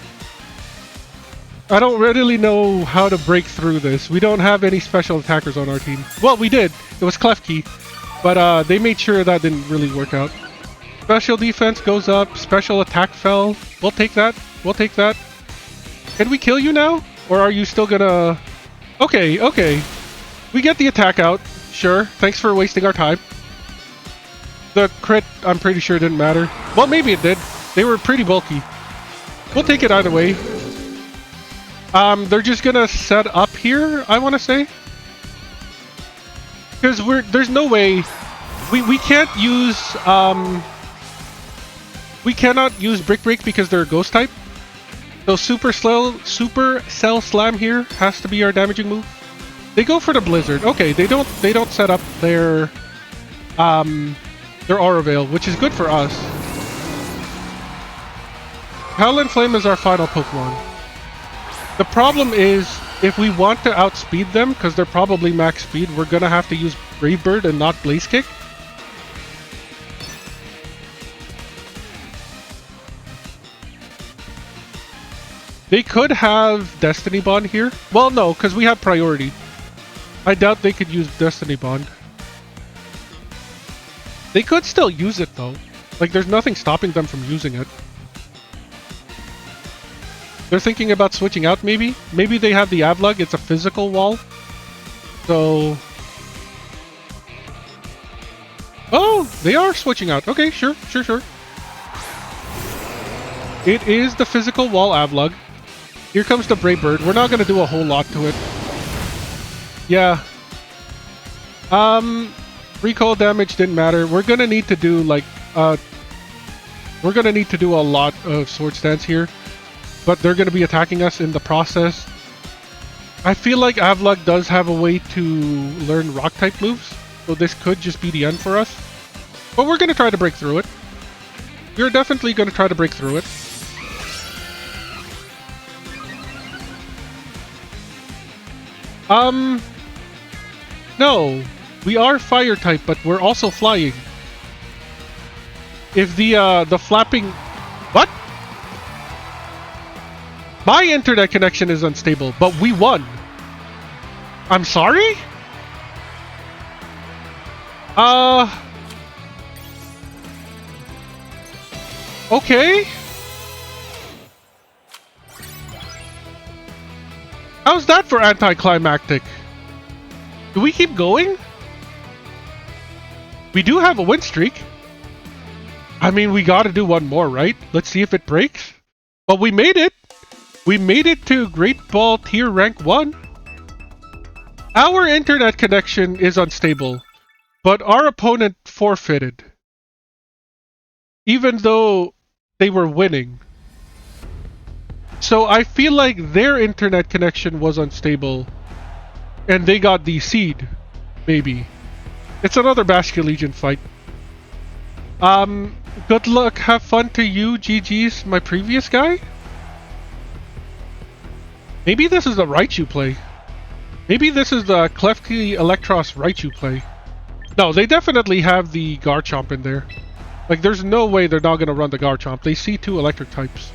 I don't really know how to break through this. We don't have any special attackers on our team. Well, we did. It was Klefki. But they made sure that didn't really work out. Special defense goes up. Special attack fell. We'll take that. We'll take that. Can we kill you now? Or are you still gonna... Okay, okay. We get the attack out. Sure. Thanks for wasting our time. The crit, I'm pretty sure, didn't matter. Well, maybe it did. They were pretty bulky. We'll take it either way. They're just gonna set up here, I want to say. Because there's no way... We can't use... we cannot use Brick Break because they're a ghost type. So Super Cell Slam here has to be our damaging move. They go for the Blizzard. Okay, they don't set up their Aura Veil, which is good for us. Howlin' Flame is our final Pokemon. The problem is, if we want to outspeed them, because they're probably max speed, we're gonna have to use Brave Bird and not Blaze Kick. They could have Destiny Bond here. Well, no, because we have priority. I doubt they could use Destiny Bond. They could still use it though. Like there's nothing stopping them from using it. They're thinking about switching out maybe. Maybe they have the Avlug, it's a physical wall. So... Oh, they are switching out. Okay, sure. It is the physical wall Avlug. Here comes the Brave Bird. We're not going to do a whole lot to it. Yeah. Recoil damage didn't matter. We're going to need to do like... we're going to need to do a lot of sword stance here. But they're going to be attacking us in the process. I feel like Avlug does have a way to learn rock type moves. So this could just be the end for us. But we're going to try to break through it. We're definitely going to try to break through it. No. We are fire type, but we're also flying. If the flapping... What? My internet connection is unstable, but we won. I'm sorry? Okay. How's that for anticlimactic? Do we keep going? We do have a win streak. I mean, we gotta do one more, right? Let's see if it breaks. But we made it. We made it to Great Ball Tier Rank 1. Our internet connection is unstable, but our opponent forfeited. Even though they were winning. So I feel like their internet connection was unstable, and they got the seed, maybe. It's another Bastion Legion fight. Good luck, have fun to you, GG's, my previous guy? Maybe this is the Raichu play. Maybe this is the Klefki Electros Raichu play. No, they definitely have the Garchomp in there. Like, there's no way they're not gonna run the Garchomp. They see 2 electric types.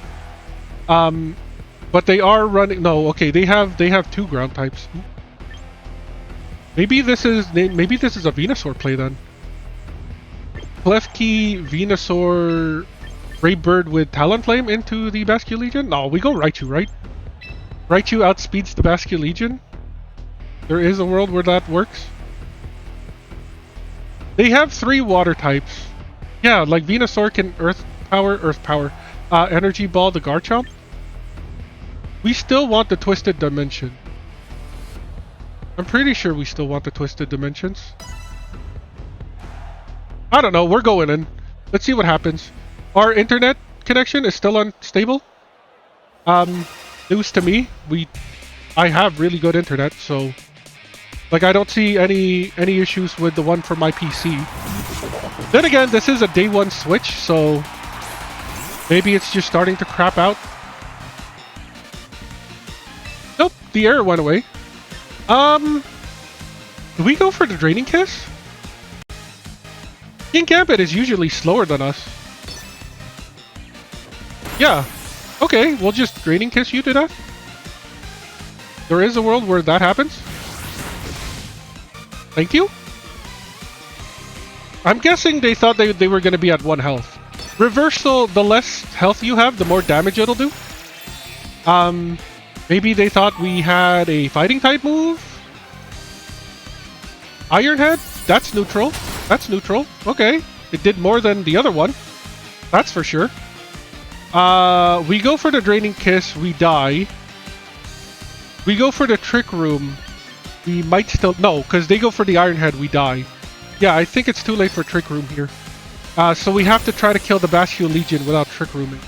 But they are running... No, okay, they have 2 ground types. Maybe this is a Venusaur play then. Klefki, Venusaur, Brave Bird with Talonflame into the Bastion Legion? No, we go Raichu, right? Raichu outspeeds the Bastion Legion. There is a world where that works. They have 3 water types. Yeah, like Venusaur can Earth Power, Energy Ball the Garchomp. We still want the Twisted Dimension. I'm pretty sure we still want the Twisted Dimensions. I don't know, we're going in. Let's see what happens. Our internet connection is still unstable. News to me. I have really good internet, so... Like, I don't see any issues with the one from my PC. Then again, this is a day 1 switch, so... Maybe it's just starting to crap out. Nope, the error went away. Do we go for the Draining Kiss? King Gambit is usually slower than us. Yeah. Okay, we'll just Draining Kiss you to death. There is a world where that happens. Thank you. I'm guessing they thought they were going to be at 1 health. Reversal, the less health you have, the more damage it'll do. Maybe they thought we had a fighting type move? Iron Head? That's neutral. That's neutral. Okay. It did more than the other one. That's for sure. We go for the Draining Kiss, we die. We go for the Trick Room. We might still... No, because they go for the Iron Head, we die. Yeah, I think it's too late for Trick Room here. So we have to try to kill the Bastion Legion without Trick Rooming.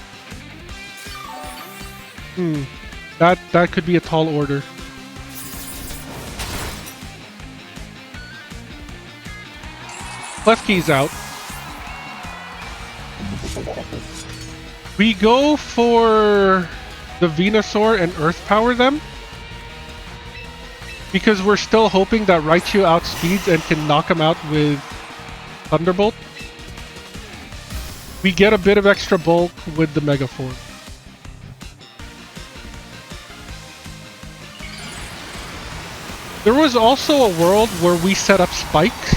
That could be a tall order. Klefki's out. We go for the Venusaur and Earth Power them. Because we're still hoping that Raichu outspeeds and can knock him out with Thunderbolt. We get a bit of extra bulk with the Mega Form. There was also a world where we set up spikes.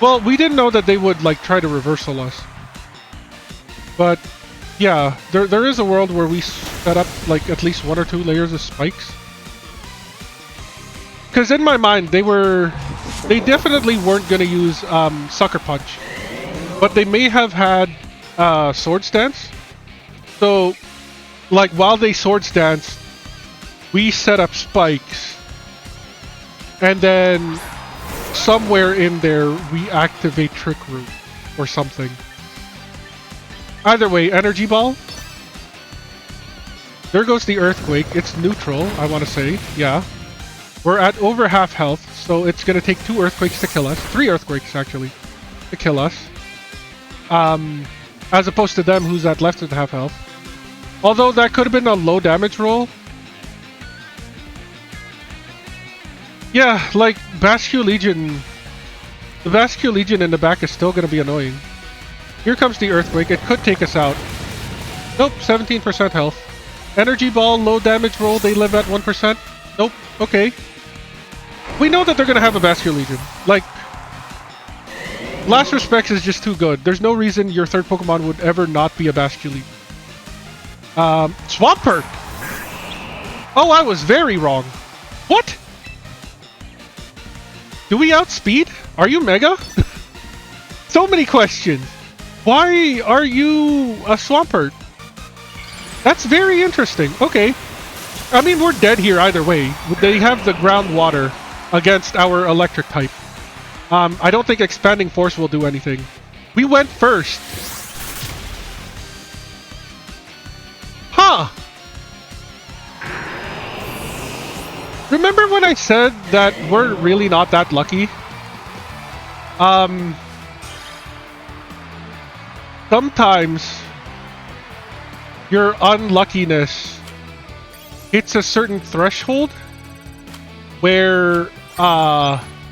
Well, we didn't know that they would like try to reversal us. But yeah, there is a world where we set up like at least 1 or 2 layers of spikes. Because in my mind, they definitely weren't going to use Sucker Punch. But they may have had Sword Stance. So, like, while they Sword Stance, we set up spikes. And then, somewhere in there, we activate Trick Room. Or something. Either way, Energy Ball. There goes the Earthquake. It's neutral, I want to say. Yeah. We're at over half health, so it's going to take 2 Earthquakes to kill us. 3 Earthquakes, actually, to kill us. As opposed to them, who's at less than half health. Although that could have been a low damage roll. Yeah, like, Bascule Legion... The Bascule Legion in the back is still going to be annoying. Here comes the Earthquake. It could take us out. Nope, 17% health. Energy Ball, low damage roll. They live at 1%. Nope, okay. We know that they're going to have a Bascule Legion. Like, Last Respects is just too good. There's no reason your third Pokemon would ever not be a Bascule Legion. Swampert! Oh, I was very wrong. What? Do we outspeed? Are you Mega? So many questions. Why are you a Swampert? That's very interesting. Okay. I mean, we're dead here either way. They have the ground water against our electric type. I don't think Expanding Force will do anything. We went first. Huh. Remember when I said that we're really not that lucky? Sometimes your unluckiness hits a certain threshold where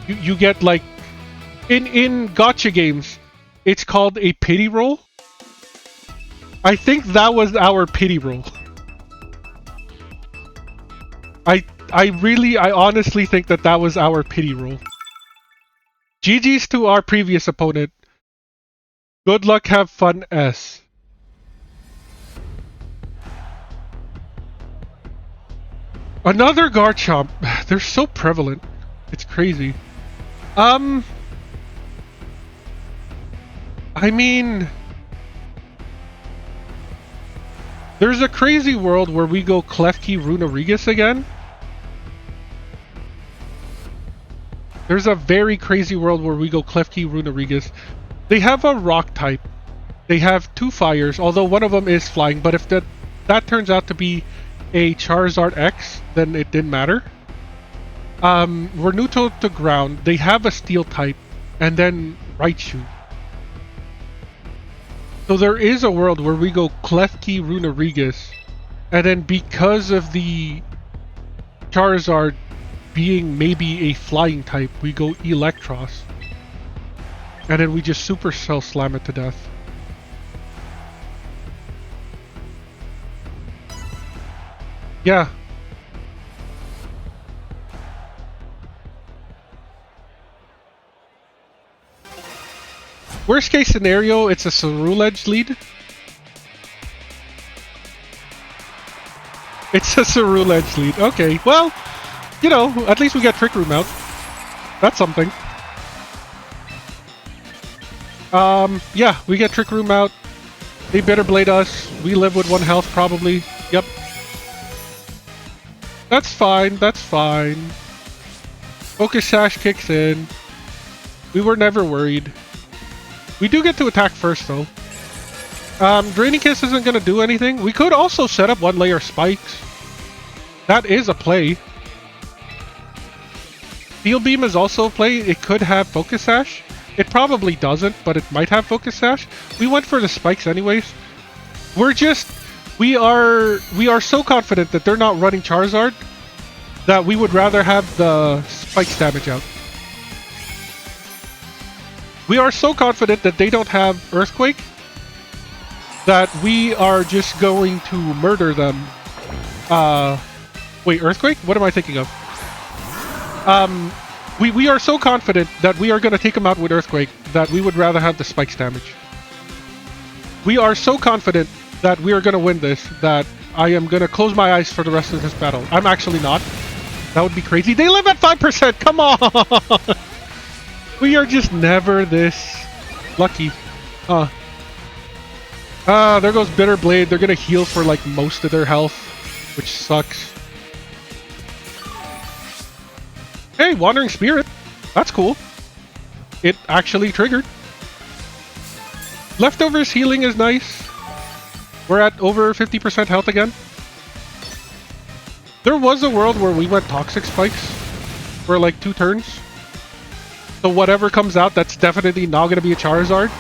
you get like in gacha games, it's called a pity roll. I think that was our pity roll. I honestly think that was our pity roll. GG's to our previous opponent. Good luck, have fun, S. Another Garchomp. They're so prevalent. It's crazy. I mean... There's a crazy world where we go Klefki Runerigus again. There's a very crazy world where we go Klefki Runerigus. They have a rock type. They have 2 fires, although one of them is flying, but if that turns out to be a Charizard X, then it didn't matter. We're neutral to ground. They have a steel type, and then Raichu. So there is a world where we go Klefki Runerigus, and then because of the Charizard being maybe a flying type, we go Electros. And then we just Supercell slam it to death. Yeah. Worst case scenario, it's a Ceruledge lead. It's a Ceruledge lead. Okay, well, you know, at least we got Trick Room out. That's something. Yeah, we get Trick Room out. They Bitter Blade us. We live with 1 health, probably. Yep. That's fine, that's fine. Focus Sash kicks in. We were never worried. We do get to attack first, though. Draining Kiss isn't going to do anything. We could also set up 1 layer spikes. That is a play. Steel Beam is also a play. It could have Focus Sash. It probably doesn't, but it might have Focus Sash. We went for the spikes anyways. We are so confident that they're not running Charizard that we would rather have the spikes damage out. We are so confident that they don't have Earthquake that we are just going to murder them. Wait, Earthquake? What am I thinking of? We are so confident that we are going to take him out with Earthquake that we would rather have the spikes damage. We are so confident that we are going to win this that I am going to close my eyes for the rest of this battle. I'm actually not. That would be crazy. They live at 5%! Come on! We are just never this lucky. There goes Bitter Blade. They're going to heal for like most of their health, which sucks. Hey, Wandering Spirit. That's cool. It actually triggered. Leftovers healing is nice. We're at over 50% health again. There was a world where we went Toxic Spikes for like 2 turns. So whatever comes out that's definitely not going to be a Charizard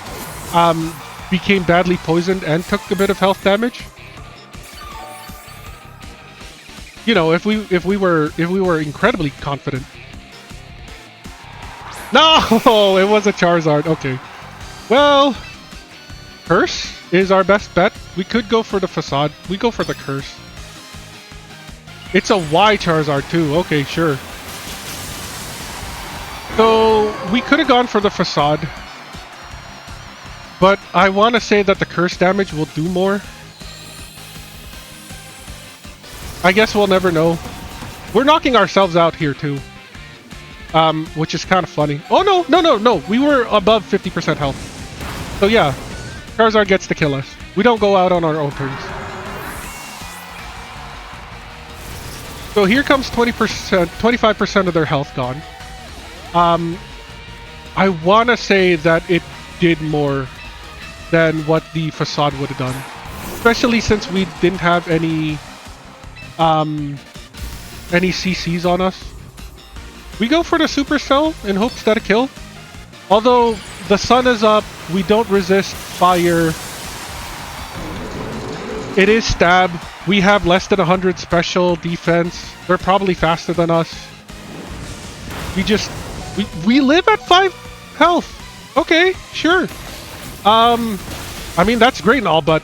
became badly poisoned and took a bit of health damage. You know, if we were incredibly confident. No, it was a Charizard. Okay. Well, Curse is our best bet. We could go for the Facade. We go for the Curse. It's a Y Charizard too. Okay, sure. So we could have gone for the Facade. But I want to say that the Curse damage will do more. I guess we'll never know. We're knocking ourselves out here too. Which is kind of funny. Oh no! We were above 50% health. So yeah, Charizard gets to kill us. We don't go out on our own turns. So here comes 20%, 25% of their health gone. I want to say that it did more than what the Facade would have done. Especially since we didn't have any CCs on us. We go for the Supercell in hopes that a kill. Although the sun is up, we don't resist fire. It is stab. We have less than 100 special defense. They're probably faster than us. We live at 5 health. Okay, sure. I mean that's great and all, but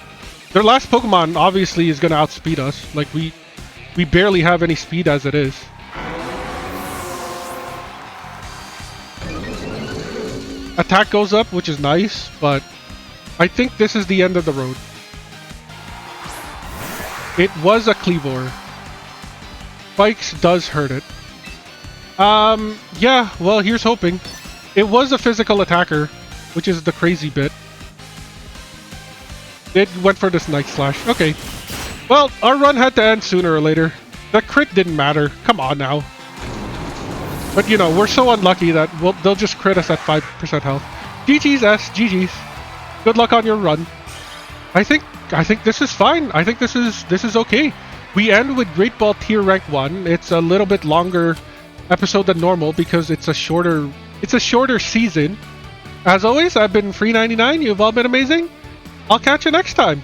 their last Pokemon obviously is gonna outspeed us. Like we barely have any speed as it is. Attack goes up, which is nice, but I think this is the end of the road. It was a Cleavor. Spikes does hurt it. Yeah, well, here's hoping. It was a physical attacker, which is the crazy bit. It went for this Night Slash. Okay. Well, our run had to end sooner or later. The crit didn't matter. Come on now. But you know, we're so unlucky that they'll just crit us at 5% health. GG's S, GG's. Good luck on your run. I think this is fine. I think this is okay. We end with Great Ball Tier Rank 1. It's a little bit longer episode than normal because it's a shorter season. As always, I've been Free99. You've all been amazing. I'll catch you next time.